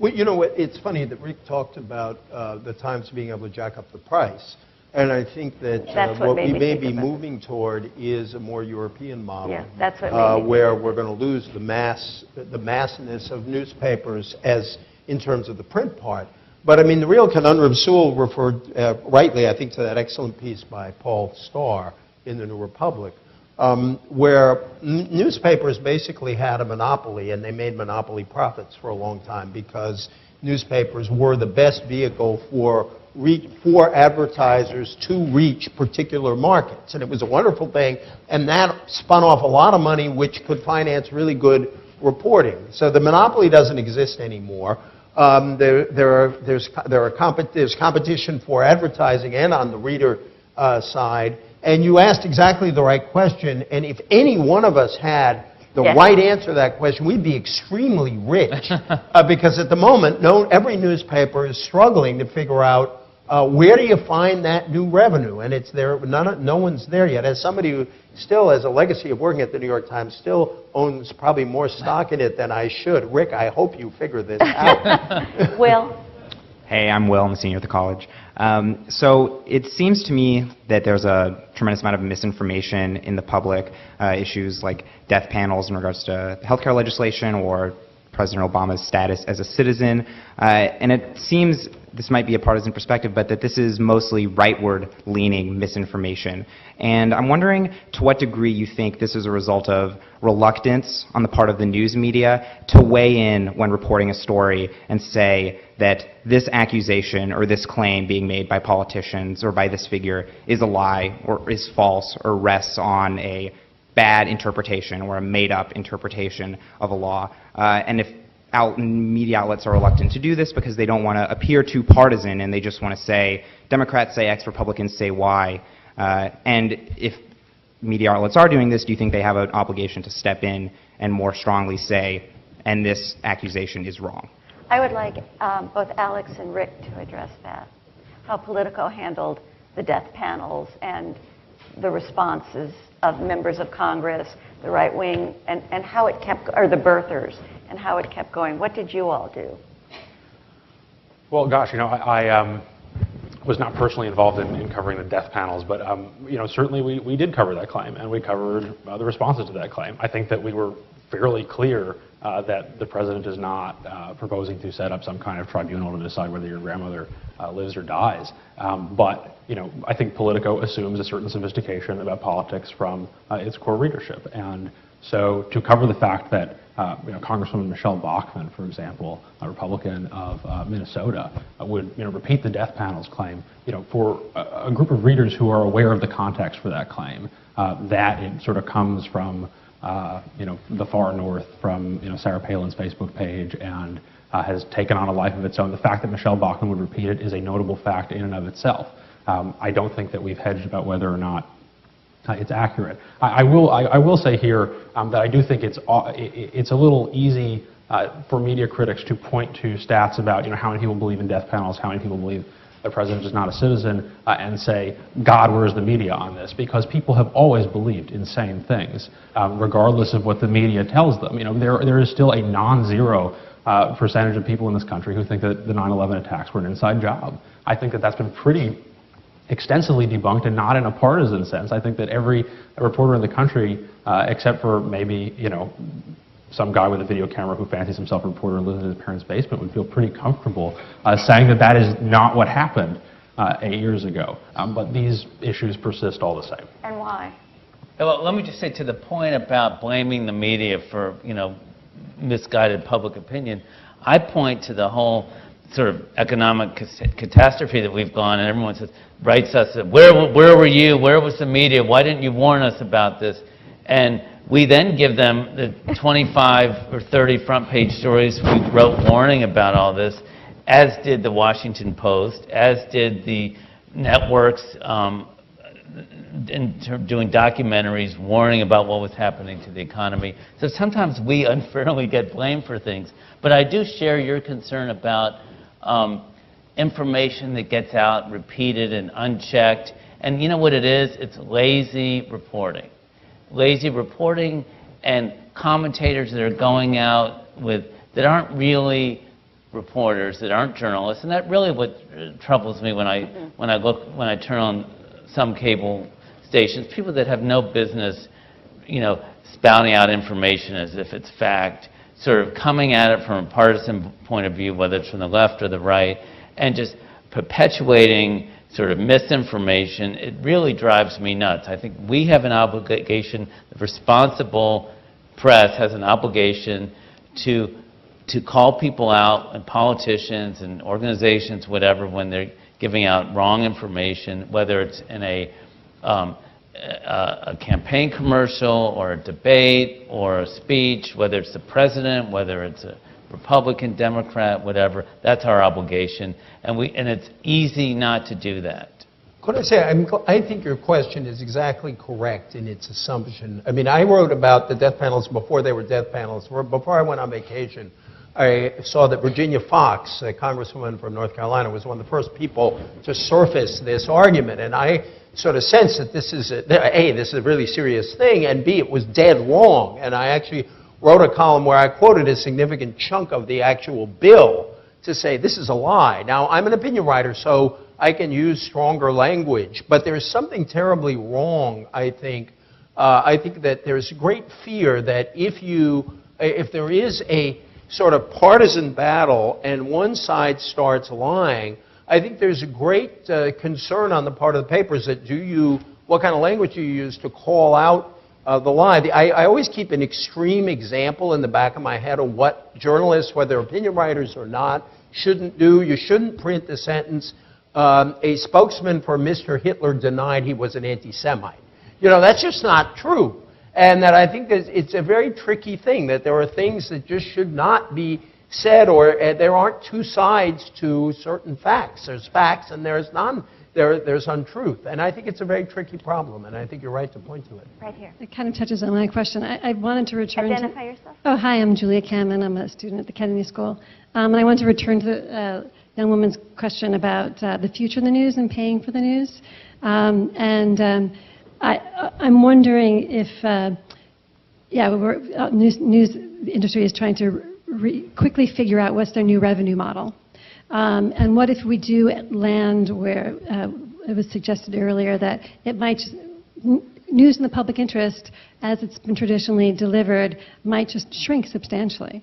Well, you know what? It's funny that Rick talked about the Times being able to jack up the price. And I think that what we may be moving toward is a more European model, yeah, that's what where we're going to lose the massness of newspapers as in terms of the print part. But I mean, the real conundrum, Sewell referred rightly, I think, to that excellent piece by Paul Starr in the New Republic, where newspapers basically had a monopoly, and they made monopoly profits for a long time because newspapers were the best vehicle for advertisers to reach particular markets. And it was a wonderful thing, and that spun off a lot of money which could finance really good reporting. So the monopoly doesn't exist anymore. There's competition for advertising and on the reader side. And you asked exactly the right question, and if any one of us had the right answer to that question, we'd be extremely rich. Because at the moment, every newspaper is struggling to figure out where do you find that new revenue? And it's there. No one's there yet. As somebody who still has a legacy of working at the New York Times, still owns probably more stock in it than I should. Rick, I hope you figure this out. Will? Hey, I'm Will. I'm a senior at the college. So it seems to me that there's a tremendous amount of misinformation in the public, issues like death panels in regards to healthcare legislation or President Obama's status as a citizen. And it seems this might be a partisan perspective, but that this is mostly rightward-leaning misinformation. And I'm wondering to what degree you think this is a result of reluctance on the part of the news media to weigh in when reporting a story and say that this accusation or this claim being made by politicians or by this figure is a lie or is false or rests on a bad interpretation or a made-up interpretation of a law. And if media outlets are reluctant to do this because they don't want to appear too partisan and they just want to say, Democrats say X, Republicans say Y. And if media outlets are doing this, do you think they have an obligation to step in and more strongly say, and this accusation is wrong? I would like both Alex and Rick to address that, how Politico handled the death panels and the responses of members of Congress, the right wing, and how it kept, or the birthers, and how it kept going. What did you all do? Well, gosh, I was not personally involved in covering the death panels, but certainly we did cover that claim, and we covered the responses to that claim. I think that we were fairly clear that the president is not proposing to set up some kind of tribunal to decide whether your grandmother lives or dies. But I think Politico assumes a certain sophistication about politics from its core readership, and so to cover the fact that Congresswoman Michelle Bachmann, for example, a Republican of Minnesota, would repeat the death panel's claim, for a group of readers who are aware of the context for that claim, that it sort of comes from the far north, from Sarah Palin's Facebook page, and has taken on a life of its own. The fact that Michelle Bachmann would repeat it is a notable fact in and of itself. I don't think that we've hedged about whether or not it's accurate. I will say here that I do think it's a little easy for media critics to point to stats about how many people believe in death panels, how many people believe the president is not a citizen, and say, God, where's the media on this? Because people have always believed insane things, regardless of what the media tells them. There is still a non-zero percentage of people in this country who think that the 9/11 attacks were an inside job. I think that that's been pretty extensively debunked, and not in a partisan sense. I think that every reporter in the country, except for maybe some guy with a video camera who fancies himself a reporter and lives in his parents' basement, would feel pretty comfortable saying that that is not what happened 8 years ago. But these issues persist all the same. And why? Well, let me just say, to the point about blaming the media for misguided public opinion, I point to the whole sort of economic catastrophe that we've gone, and everyone writes us, where were you? Where was the media? Why didn't you warn us about this? And we then give them the 25 or 30 front page stories we wrote warning about all this, as did the Washington Post, as did the networks doing documentaries warning about what was happening to the economy. So sometimes we unfairly get blamed for things. But I do share your concern about information that gets out, repeated and unchecked. And you know what it is? It's lazy reporting. Lazy reporting and commentators that are going out that aren't really reporters, that aren't journalists. And that really what troubles me when I turn on some cable stations, people that have no business, spouting out information as if it's fact, sort of coming at it from a partisan point of view, whether it's from the left or the right, and just perpetuating sort of misinformation. It really drives me nuts. I think we have an obligation, the responsible press has an obligation to call people out, and politicians and organizations, whatever, when they're giving out wrong information, whether it's in a campaign commercial or a debate or a speech, whether it's the president, whether it's a Republican, Democrat, whatever. That's our obligation, and it's easy not to do that. Could I say, I think your question is exactly correct in its assumption. I mean, I wrote about the death panels before they were death panels. Before I went on vacation, I saw that Virginia Fox, a congresswoman from North Carolina, was one of the first people to surface this argument. And I sort of sensed that this is a really serious thing, and B, it was dead wrong. And I actually wrote a column where I quoted a significant chunk of the actual bill to say this is a lie. Now, I'm an opinion writer, so I can use stronger language, but there is something terribly wrong, I think. I think that there's great fear that if there is a sort of partisan battle and one side starts lying, I think there's a great concern on the part of the papers that what kind of language do you use to call out the lie. I always keep an extreme example in the back of my head of what journalists, whether opinion writers or not, shouldn't do. You shouldn't print the sentence, a spokesman for Mr. Hitler denied he was an anti-Semite. You know, that's just not true. And that I think that it's a very tricky thing, that there are things that just should not be said, or there aren't two sides to certain facts. There's facts and there's there's untruth. And I think it's a very tricky problem, and I think you're right to point to it. Right here. It kind of touches on my question. I wanted to return Identify yourself. Oh, hi, I'm Julia Kamen. I'm a student at the Kennedy School. And I want to return to the young woman's question about the future of the news and paying for the news. I'm wondering if, news industry is trying to quickly figure out what's their new revenue model. And what if we do land where it was suggested earlier that it might news in the public interest, as it's been traditionally delivered, might just shrink substantially.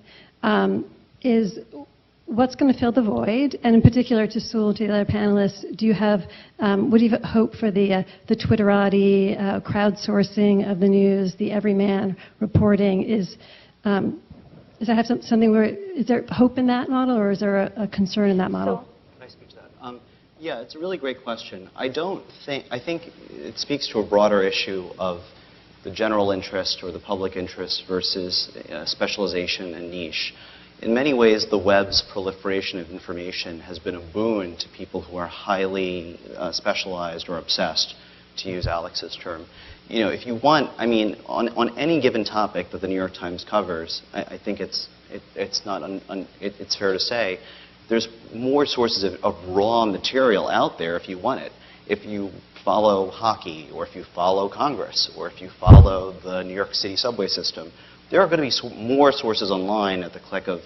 What's going to fill the void? And in particular, to Sewell, to the other panelists, do you have, what do you hope for the Twitterati crowdsourcing of the news, the everyman reporting? Does that have something where, is there hope in that model, or is there a concern in that model? Can I speak to that? Yeah, it's a really great question. I think it speaks to a broader issue of the general interest or the public interest versus specialization and niche. In many ways, the web's proliferation of information has been a boon to people who are highly specialized or obsessed, to use Alex's term. You know, if you want, I mean, on any given topic that the New York Times covers, I think it's fair to say there's more sources of raw material out there if you want it. If you follow hockey, or if you follow Congress, or if you follow the New York City subway system, there are going to be more sources online at the click of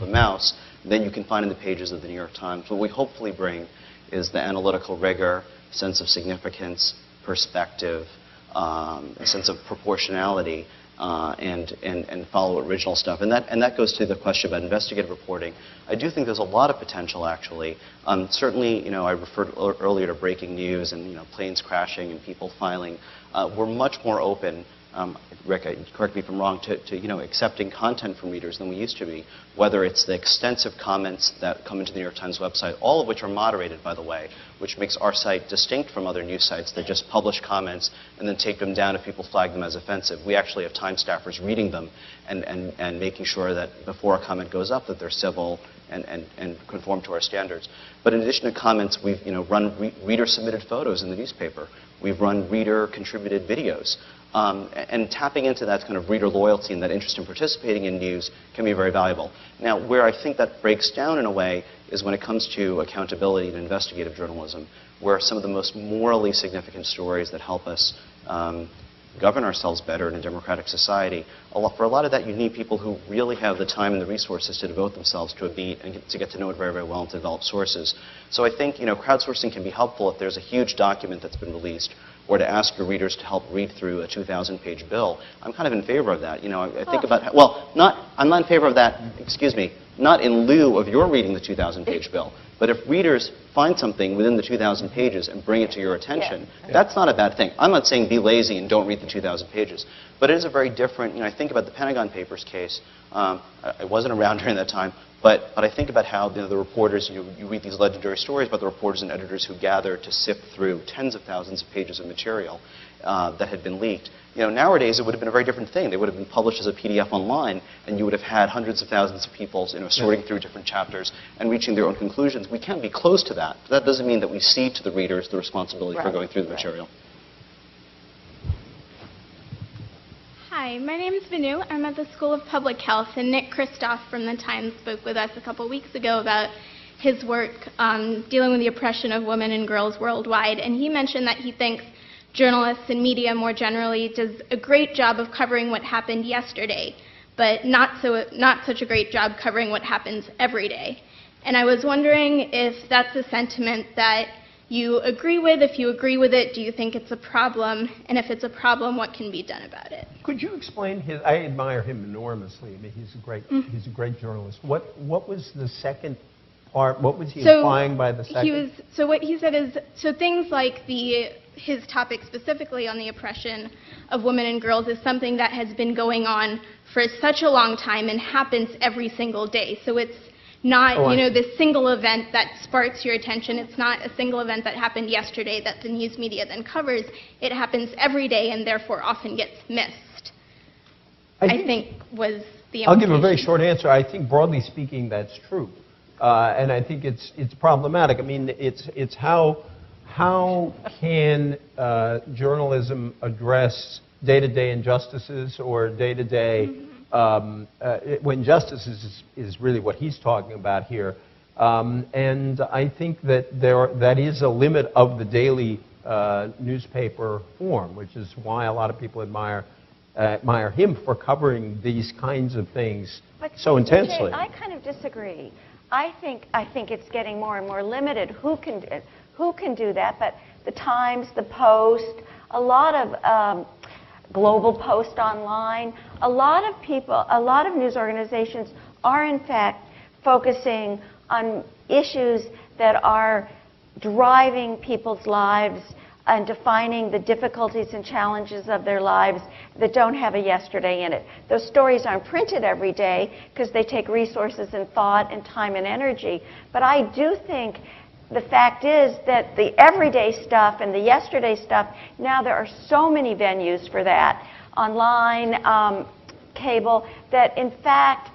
a mouse than you can find in the pages of the New York Times. What we hopefully bring is the analytical rigor, sense of significance, perspective, a sense of proportionality, and follow original stuff. And that goes to the question about investigative reporting. I do think there's a lot of potential, actually. Certainly, you know, I referred earlier to breaking news and, you know, planes crashing and people filing. We're much more open, Rick, correct me if I'm wrong, to you know, accepting content from readers than we used to be, whether it's the extensive comments that come into the New York Times website, all of which are moderated, by the way, which makes our site distinct from other news sites that just publish comments and then take them down if people flag them as offensive. We actually have Times staffers reading them and making sure that before a comment goes up that they're civil and conform to our standards. But in addition to comments, we've run reader-submitted photos in the newspaper. We've run reader-contributed videos. And tapping into that kind of reader loyalty and that interest in participating in news can be very valuable. Now, where I think that breaks down in a way is when it comes to accountability and investigative journalism, where some of the most morally significant stories that help us govern ourselves better in a democratic society, for a lot of that you need people who really have the time and the resources to devote themselves to a beat and to get to know it very, very well and to develop sources. So I think, you know, crowdsourcing can be helpful if there's a huge document that's been released, or to ask your readers to help read through a 2,000-page bill. I'm kind of in favor of that. You know, I think about, well, I'm not in favor of that, excuse me, not in lieu of your reading the 2,000-page bill. But if readers find something within the 2,000 pages and bring it to your attention, that's not a bad thing. I'm not saying be lazy and don't read the 2,000 pages. But it is a very different, you know, I think about the Pentagon Papers case. I wasn't around during that time. But I think about how the reporters, you read these legendary stories about the reporters and editors who gathered to sift through tens of thousands of pages of material that had been leaked. You know, nowadays it would have been a very different thing. They would have been published as a PDF online, and you would have had hundreds of thousands of people, you know, sorting through different chapters and reaching their own conclusions. We can't be close to that. But that doesn't mean that we cede to the readers the responsibility for going through the material. Hi, my name is Vanu. I'm at the School of Public Health, and Nick Kristof from the Times spoke with us a couple weeks ago about his work dealing with the oppression of women and girls worldwide, and he mentioned that he thinks journalists and media more generally does a great job of covering what happened yesterday, but not such a great job covering what happens every day. And I was wondering if that's a sentiment that you agree with. If you agree with it, do you think it's a problem? And if it's a problem, what can be done about it? Could you explain his? I admire him enormously. I mean, he's a great journalist. What was the second part. What was he So implying by the second? So what he said is, so things like his topic specifically on the oppression of women and girls is something that has been going on for such a long time and happens every single day. So it's not, this single event that sparks your attention. It's not a single event that happened yesterday that the news media then covers. It happens every day and therefore often gets missed, I think was the implication. I'll give a very short answer. I think broadly speaking that's true. And I think it's problematic. I mean, it's how can journalism address day-to-day injustices or day-to-day when justice is really what he's talking about here. And I think that that is a limit of the daily newspaper form, which is why a lot of people admire him for covering these kinds of things so intensely. Jay, I kind of disagree. I think it's getting more and more limited who can do that, but the Times, the Post, a lot of Global Post online, a lot of people, a lot of news organizations are in fact focusing on issues that are driving people's lives and defining the difficulties and challenges of their lives that don't have a yesterday in it. Those stories aren't printed every day because they take resources and thought and time and energy. But I do think the fact is that the everyday stuff and the yesterday stuff, now there are so many venues for that, online, cable, that in fact,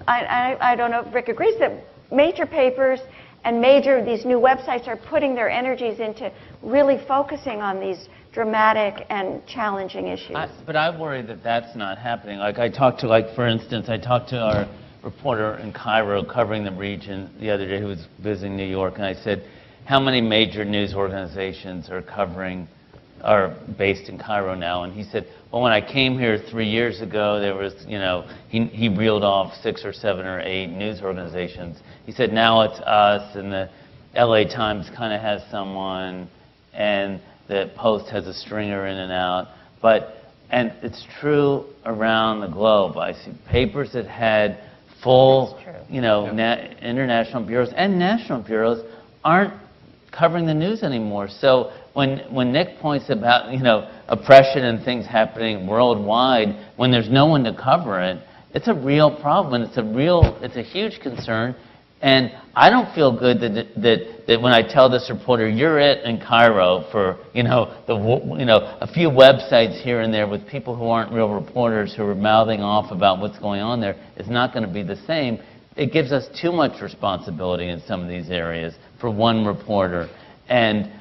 I don't know if Rick agrees, that major papers and these new websites are putting their energies into really focusing on these dramatic and challenging issues. But I worry that that's not happening. Like I talked to, for instance, I talked to our reporter in Cairo covering the region the other day who was visiting New York, and I said, how many major news organizations are based in Cairo now? And he said, well, when I came here 3 years ago, there was, he reeled off 6 or 7 or 8 news organizations. He said, now it's us, and the LA Times kind of has someone, and the Post has a stringer in and out. And it's true around the globe. I see papers that had full, international bureaus and national bureaus aren't covering the news anymore. So when Nick points about, oppression and things happening worldwide, when there's no one to cover it, it's a real problem. It's a huge concern. And I don't feel good that when I tell this reporter, you're it in Cairo for, a few websites here and there with people who aren't real reporters who are mouthing off about what's going on there, is not going to be the same. It gives us too much responsibility in some of these areas for one reporter. And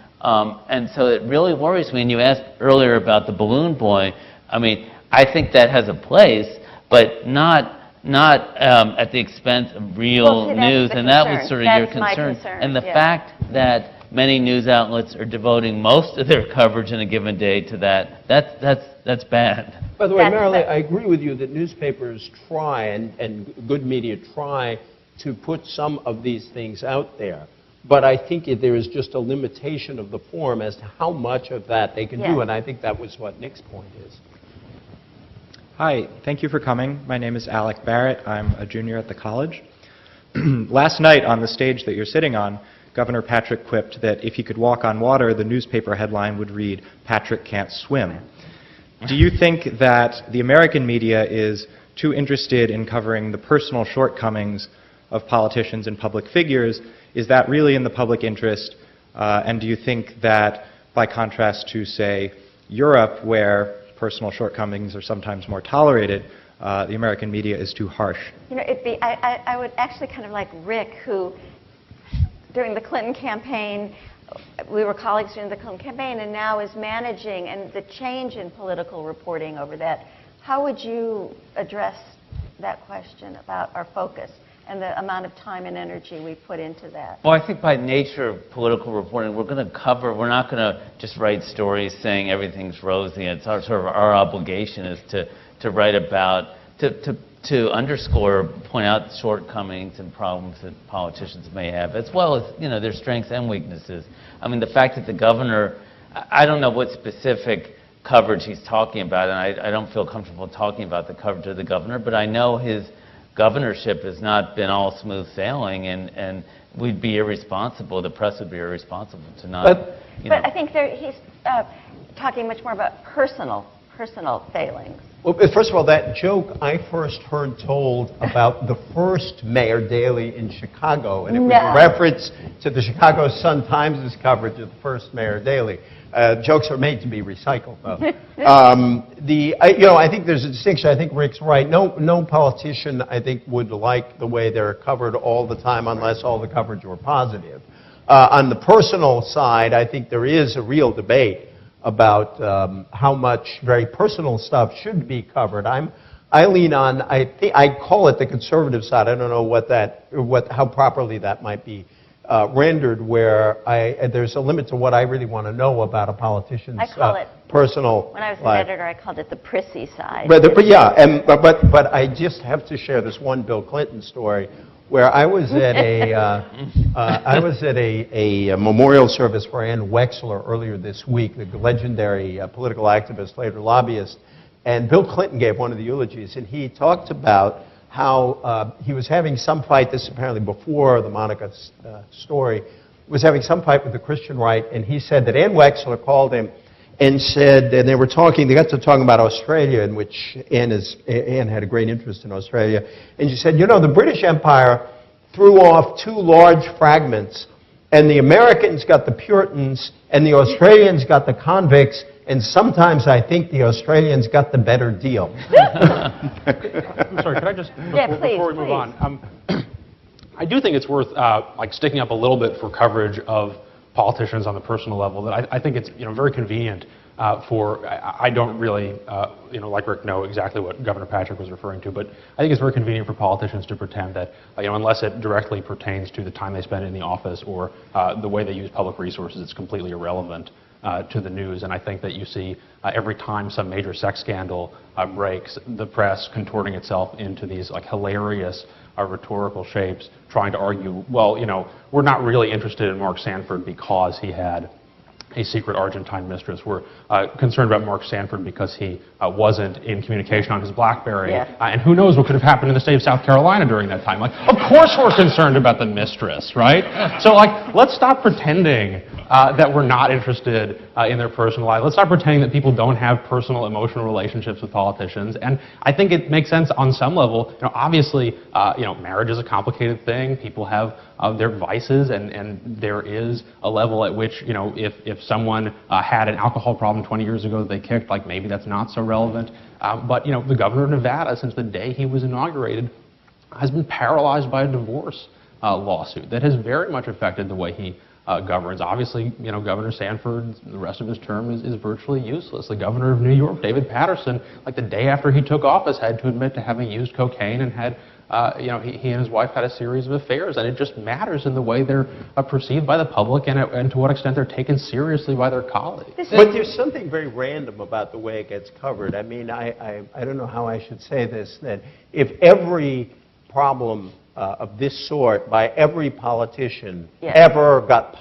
so it really worries me. And you asked earlier about the balloon boy. I mean, I think that has a place, but not at the expense of real news, and that was sort of your concern. And the fact that many news outlets are devoting most of their coverage in a given day to that's bad. By the way, Marilyn, I agree with you that newspapers try, and good media try, to put some of these things out there. But I think there is just a limitation of the form as to how much of that they can do, and I think that was what Nick's point is. Hi, thank you for coming. My name is Alec Barrett. I'm a junior at the college. Last night on the stage that you're sitting on, Governor Patrick quipped that if he could walk on water, the newspaper headline would read, "Patrick can't swim." Do you think that the American media is too interested in covering the personal shortcomings of politicians and public figures? Is that really in the public interest? And do you think that, by contrast to, say, Europe, where personal shortcomings are sometimes more tolerated, the American media is too harsh? I would actually kind of like Rick, who, during the Clinton campaign, we were colleagues during the Clinton campaign, and now is managing, and the change in political reporting over that. How would you address that question about our focus and the amount of time and energy we put into that? Well, I think by nature of political reporting, we're not going to just write stories saying everything's rosy. It's our obligation is to write about, to underscore, point out shortcomings and problems that politicians may have, as well as, their strengths and weaknesses. I mean, the fact that the governor, I don't know what specific coverage he's talking about, and I don't feel comfortable talking about the coverage of the governor, but I know his governorship has not been all smooth sailing, and we'd be irresponsible, the press would be irresponsible to not, But- But I think he's talking much more about personal failings. Well, first of all, that joke I first heard told about the first Mayor Daley in Chicago, and it was a reference to the Chicago Sun-Times' coverage of the first Mayor Daley. Jokes are made to be recycled, though. I think there's a distinction. I think Rick's right. No politician, I think, would like the way they're covered all the time unless all the coverage were positive. On the personal side, I think there is a real debate about how much very personal stuff should be covered. I lean on, I call it the conservative side. I don't know how properly that might be rendered, where there's a limit to what I really want to know about a politician's personal When I was an life. editor, I called it the prissy side. But I just have to share this one Bill Clinton story, where I was at a memorial service for Ann Wexler earlier this week, the legendary political activist, later lobbyist, and Bill Clinton gave one of the eulogies, and he talked about how he was having some fight, this apparently before the Monica story, was having some fight with the Christian right, and he said that Ann Wexler called him and said, and they got to talking about Australia, in which Anne had a great interest in Australia, and she said, the British Empire threw off 2 large fragments, and the Americans got the Puritans, and the Australians got the convicts, and sometimes I think the Australians got the better deal. I'm sorry, could I just, before we move on, I do think it's worth sticking up a little bit for coverage of politicians on the personal level. That I think it's very convenient for. I don't really like Rick know exactly what Governor Patrick was referring to, but I think it's very convenient for politicians to pretend that unless it directly pertains to the time they spend in the office or the way they use public resources, it's completely irrelevant to the news. And I think that you see every time some major sex scandal breaks, the press contorting itself into these hilarious rhetorical shapes, trying to argue, well, we're not really interested in Mark Sanford because he had a secret Argentine mistress. We're concerned about Mark Sanford because he wasn't in communication on his BlackBerry. And who knows what could have happened in the state of South Carolina during that time. Of course we're concerned about the mistress, right? So, let's stop pretending that we're not interested in their personal life. Let's stop pretending that people don't have personal, emotional relationships with politicians. And I think it makes sense on some level. Obviously, marriage is a complicated thing. People have their vices, and there is a level at which, if someone had an alcohol problem 20 years ago that they kicked, maybe that's not so relevant. But, the governor of Nevada, since the day he was inaugurated, has been paralyzed by a divorce lawsuit that has very much affected the way he governs. Obviously, Governor Sanford, the rest of his term is virtually useless. The governor of New York, David Paterson, the day after he took office, had to admit to having used cocaine and had he and his wife had a series of affairs, and it just matters in the way they're perceived by the public and to what extent they're taken seriously by their colleagues. But there's something very random about the way it gets covered. I mean, I don't know how I should say this, that if every problem of this sort by every politician ever got,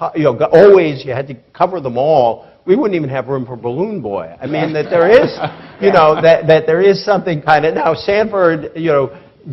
always you had to cover them all, we wouldn't even have room for Balloon Boy. I mean, that there is, that there is something kind of, now Sanford,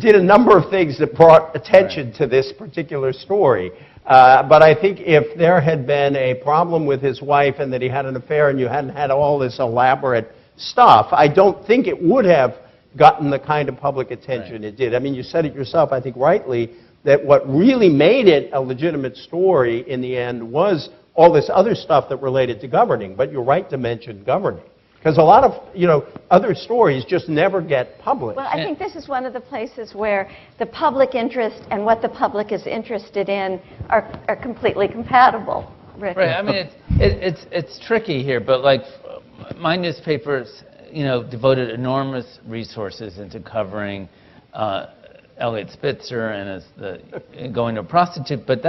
did a number of things that brought attention to this particular story. But I think if there had been a problem with his wife and that he had an affair and you hadn't had all this elaborate stuff, I don't think it would have gotten the kind of public attention it did. I mean, you said it yourself, I think rightly, that what really made it a legitimate story in the end was all this other stuff that related to governing. But you're right to mention governing. Because a lot of, other stories just never get published. Well, I think this is one of the places where the public interest and what the public is interested in are completely compatible. Rick. Right. I mean, it's tricky here, but my newspapers, devoted enormous resources into covering Elliot Spitzer and going to a prostitute, but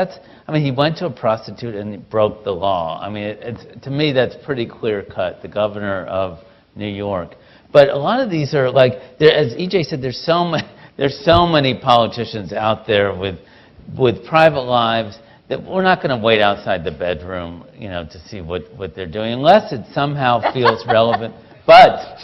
he went to a prostitute and he broke the law. I mean, to me, that's pretty clear cut, the governor of New York. But a lot of these are as EJ said, there's so many politicians out there with private lives that we're not going to wait outside the bedroom, to see what they're doing, unless it somehow feels relevant. But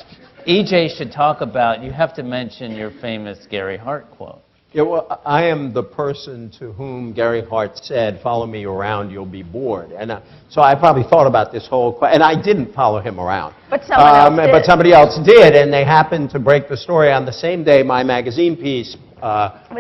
EJ should talk about, you have to mention your famous Gary Hart quote. Yeah, well, I am the person to whom Gary Hart said, "Follow me around, you'll be bored." And so I probably thought about this and I didn't follow him around. But someone else did. But somebody else did, and they happened to break the story on the same day my magazine piece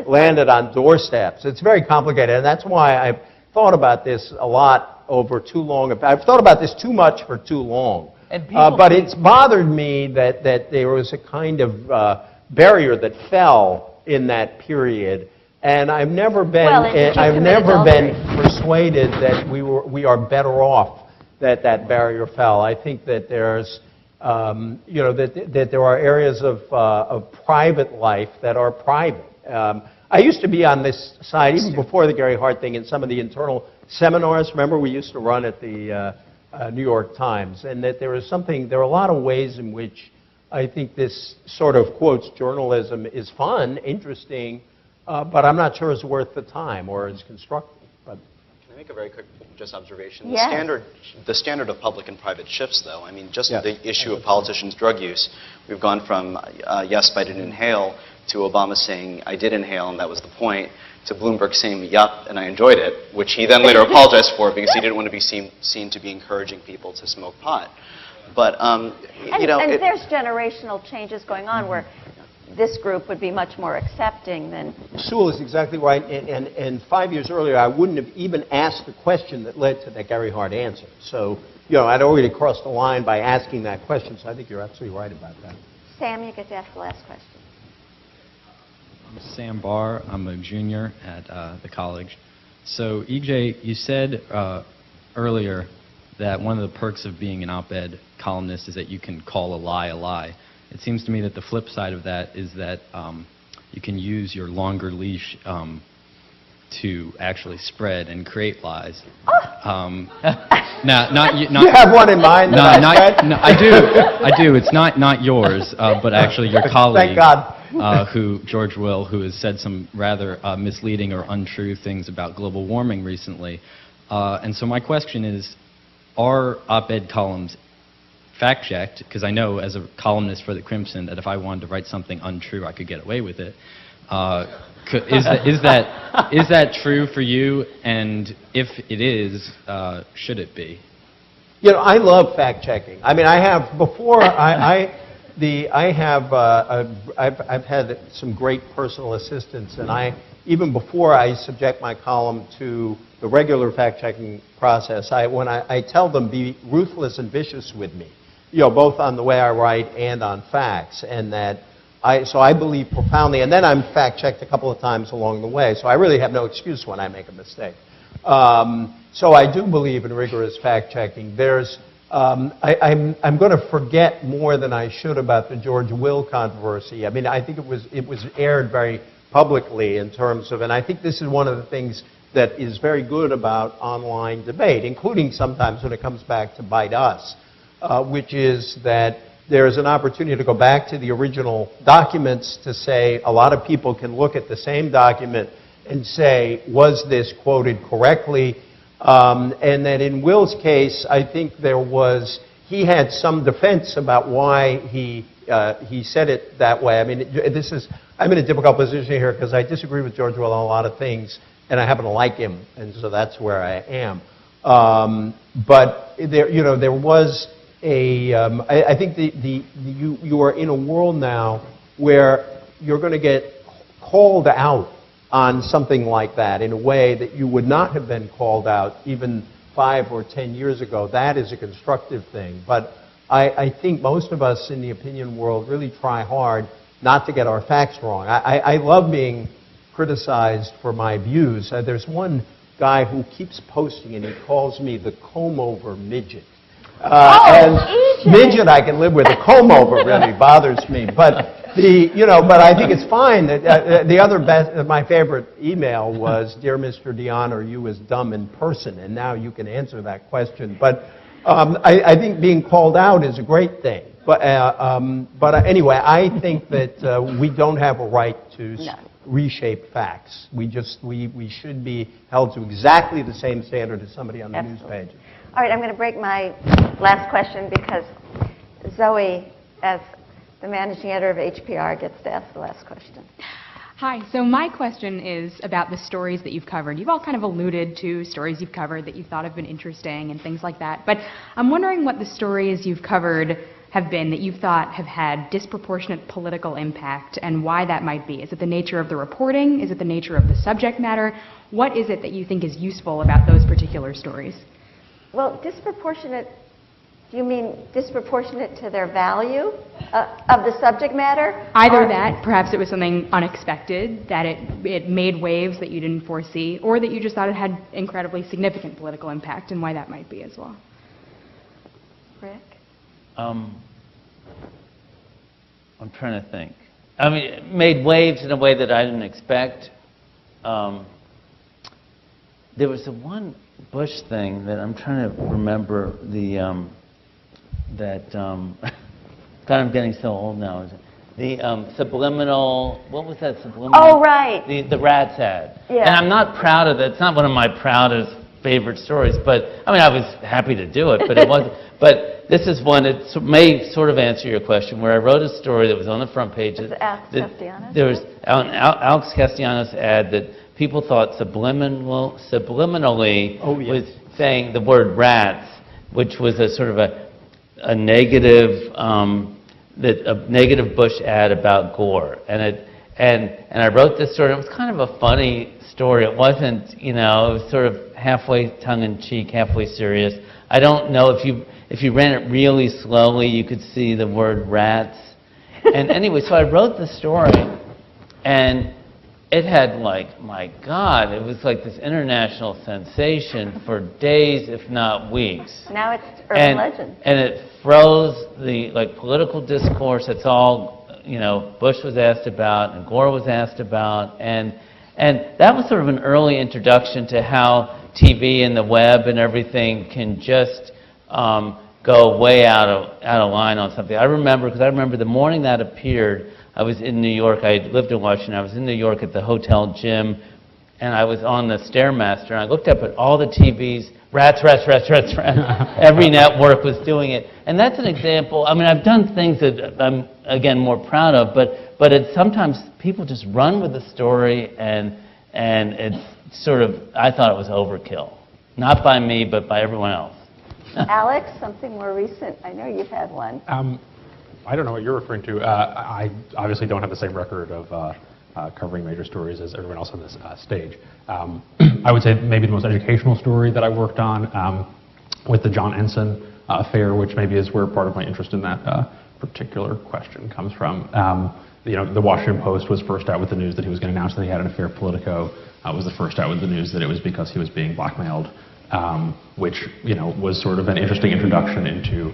landed on doorsteps. It's very complicated, and that's why I've thought about this a lot over too long. I've thought about this too much for too long. But it's bothered me that there was a kind of barrier that fell in that period, and I've never been persuaded that we are better off that barrier fell. I think that there's that there are areas of private life that are private. I used to be on this side even before the Gary Hart thing in some of the internal seminars. Remember, we used to run at the New York Times, and that there are a lot of ways in which I think this sort of, quotes, journalism is fun, interesting, but I'm not sure it's worth the time or is constructive. But can I make a very quick just observation? Yes. The standard of public and private shifts, though. I mean, just the issue of politicians' drug use. We've gone from, yes, but I didn't inhale, to Obama saying, I did inhale, and that was the point, to Bloomberg saying, yup, and I enjoyed it, which he then later apologized for because he didn't want to be seen to be encouraging people to smoke pot. But, there's generational changes going on where this group would be much more accepting than... Sewell is exactly right, and 5 years earlier, I wouldn't have even asked the question that led to that Gary Hart answer. So, I'd already crossed the line by asking that question, so I think you're absolutely right about that. Sam, you get to ask the last question. I'm Sam Barr. I'm a junior at the college. So, EJ, you said earlier that one of the perks of being an op-ed columnist is that you can call a lie a lie. It seems to me that the flip side of that is that you can use your longer leash to actually spread and create lies. Not you have one in mind? I do. It's not yours, but actually your colleague. Thank God. George Will, who has said some rather misleading or untrue things about global warming recently. And so my question is, are op-ed columns fact-checked? Because I know as a columnist for the Crimson that if I wanted to write something untrue, I could get away with it. Is that true for you? And if it is, should it be? I love fact-checking. I mean, I have before I've had some great personal assistants, and even before I subject my column to the regular fact-checking process, when I tell them be ruthless and vicious with me, both on the way I write and on facts, and that I believe profoundly, and then I'm fact-checked a couple of times along the way, so I really have no excuse when I make a mistake. So I do believe in rigorous fact-checking. I'm going to forget more than I should about the George Will controversy. I mean, I think it was aired very publicly in terms of, and I think this is one of the things that is very good about online debate, including sometimes when it comes back to bite us, which is that there is an opportunity to go back to the original documents to say a lot of people can look at the same document and say, was this quoted correctly? And that in Will's case, I think he had some defense about why he said it that way. I mean, I'm in a difficult position here because I disagree with George Will on a lot of things, and I happen to like him, and so that's where I am. But there was I think you are in a world now where you're going to get called out on something like that in a way that you would not have been called out even 5 or 10 years ago. That is a constructive thing. But I think most of us in the opinion world really try hard not to get our facts wrong. I love being criticized for my views. There's one guy who keeps posting, and he calls me the comb-over midget. Midget I can live with. A comb-over really bothers me. But but I think it's fine. My favorite email was, "Dear Mr. Dionne, are you as dumb in person?" And now you can answer that question. But I think being called out is a great thing. But anyway, I think that we don't have a right to reshape facts. We should be held to exactly the same standard as somebody on the news page. All right, I'm going to break my last question because Zoe, as the managing editor of HPR, gets to ask the last question. Hi, so my question is about the stories that you've covered. You've all kind of alluded to stories you've covered that you thought have been interesting and things like that. But I'm wondering what the stories you've covered have been that you've thought have had disproportionate political impact and why that might be. Is it the nature of the reporting? Is it the nature of the subject matter? What is it that you think is useful about those particular stories? Well, disproportionate, do you mean disproportionate to their value of the subject matter? Either that, perhaps it was something unexpected, that it made waves that you didn't foresee, or that you just thought it had incredibly significant political impact, and why that might be as well. Rick? I'm trying to think. I mean, it made waves in a way that I didn't expect. There was the one Bush thing that I'm trying to remember God, I'm getting so old now. The subliminal, what was that subliminal? Oh, right. The Rats ad. Yeah. And I'm not proud of it. It's not one of my proudest favorite stories, but I mean, I was happy to do it, but it wasn't. But this is one that may sort of answer your question, where I wrote a story that was on the front pages. Alex Castellanos? There was an Alex Castellanos ad that people thought subliminally was saying the word rats, which was a sort of a negative Bush ad about Gore, and I wrote this story. It was kind of a funny story. It wasn't, it was sort of halfway tongue-in-cheek, halfway serious. I don't know if you ran it really slowly, you could see the word rats. And anyway, so I wrote the story, and it had my God, it was like this international sensation for days, if not weeks. Now it's urban legend. And it froze the political discourse. It's all, Bush was asked about and Gore was asked about, and that was sort of an early introduction to how TV and the web and everything can just go way out of line on something. I remember the morning that appeared, I was in New York. I lived in Washington. I was in New York at the hotel gym, and I was on the Stairmaster, and I looked up at all the TVs, rats. Every network was doing it. And that's an example. I mean, I've done things that I'm, again, more proud of, but it's sometimes people just run with the story, and it's sort of, I thought it was overkill. Not by me, but by everyone else. Alex, something more recent. I know you've had one. I don't know what you're referring to. I obviously don't have the same record of covering major stories as everyone else on this stage. I would say maybe the most educational story that I worked on with the John Ensign affair, which maybe is where part of my interest in that particular question comes from. The Washington Post was first out with the news that he was going to announce that he had an affair. Politico was the first out with the news that it was because he was being blackmailed. Which was sort of an interesting introduction into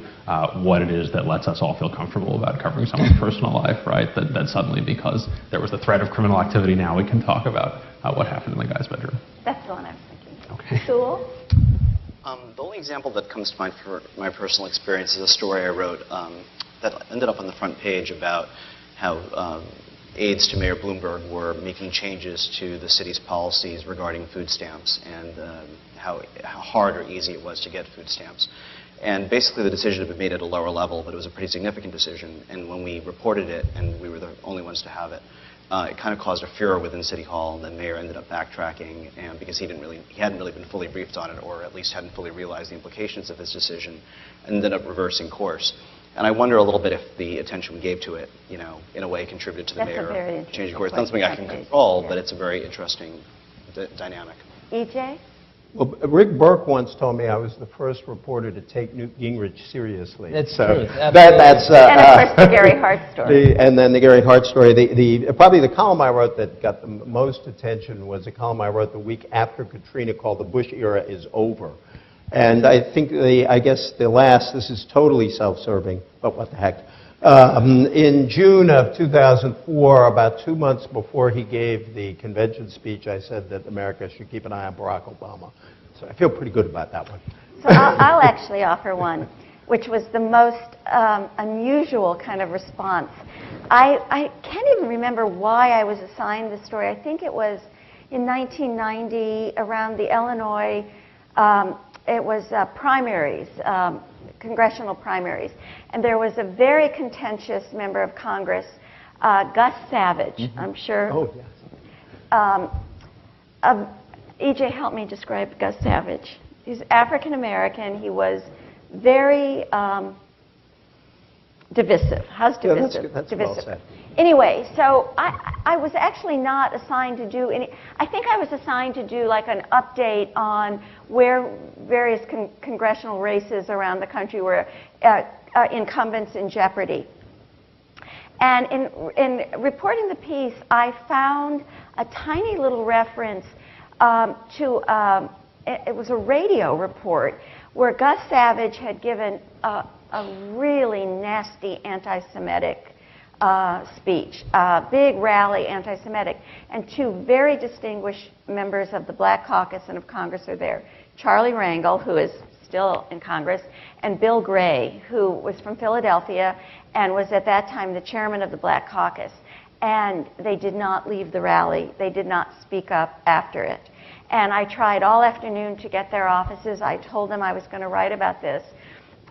what it is that lets us all feel comfortable about covering someone's personal life, right? That suddenly, because there was the threat of criminal activity, now we can talk about what happened in the guy's bedroom. That's the one I was thinking. Okay. Sewell? The only example that comes to mind for my personal experience is a story I wrote that ended up on the front page about how aides to Mayor Bloomberg were making changes to the city's policies regarding food stamps and how hard or easy it was to get food stamps. And basically the decision had been made at a lower level, but it was a pretty significant decision. And when we reported it, and we were the only ones to have it, it kind of caused a furor within City Hall. And the mayor ended up backtracking, and because he hadn't really been fully briefed on it, or at least hadn't fully realized the implications of his decision, ended up reversing course. And I wonder a little bit if the attention we gave to it, in a way contributed to the mayor changing course. It's not something I can control, but it's a very interesting dynamic. EJ? Well, Rick Burke once told me I was the first reporter to take Newt Gingrich seriously. That's true. That's and of course the Gary Hart story. And then the Gary Hart story. Probably the column I wrote that got the most attention was a column I wrote the week after Katrina called "The Bush Era is Over." And I think this is totally self-serving, but what the heck. In June of 2004, about 2 months before he gave the convention speech, I said that America should keep an eye on Barack Obama. So I feel pretty good about that one. So I'll actually offer one, which was the most unusual kind of response. I can't even remember why I was assigned this story. I think it was in 1990 around the Illinois it was primaries, congressional primaries. And there was a very contentious member of Congress, Gus Savage. I'm sure E.J., help me describe Gus Savage. He's African American. He was very divisive. How's divisive? Yeah, that's divisive. well said. Anyway, so I was actually not assigned to do any. I think I was assigned to do like an update on where various congressional races around the country were incumbents in jeopardy. And in reporting the piece, I found a tiny little reference to, it was a radio report where Gus Savage had given a really nasty anti-Semitic speech, a big rally anti-Semitic, and two very distinguished members of the Black Caucus and of Congress are there. Charlie Rangel, who is still in Congress, and Bill Gray, who was from Philadelphia and was at that time the chairman of the Black Caucus. And they did not leave the rally. They did not speak up after it. And I tried all afternoon to get their offices. I told them I was going to write about this.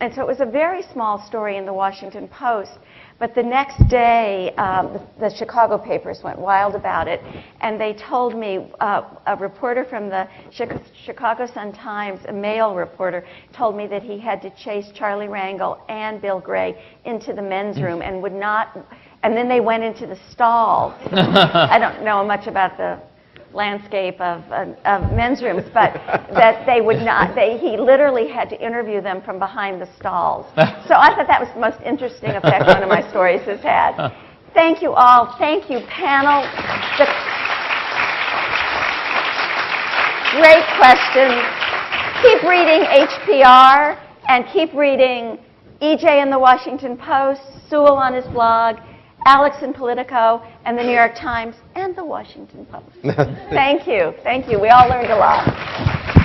And so it was a very small story in the Washington Post. But the next day, the Chicago papers went wild about it. And they told me, a reporter from the Chicago Sun-Times, a male reporter, told me that he had to chase Charlie Rangel and Bill Gray into the men's room and would not, and then they went into the stalls. I don't know much about the landscape of men's rooms, but that they would not, he literally had to interview them from behind the stalls. So I thought that was the most interesting effect one of my stories has had. Thank you all. Thank you, panel. Great questions. Keep reading HPR and keep reading E.J. in the Washington Post, Sewell on his blog, Alex in Politico, and the New York Times, and the Washington Post. Thank you. Thank you. We all learned a lot.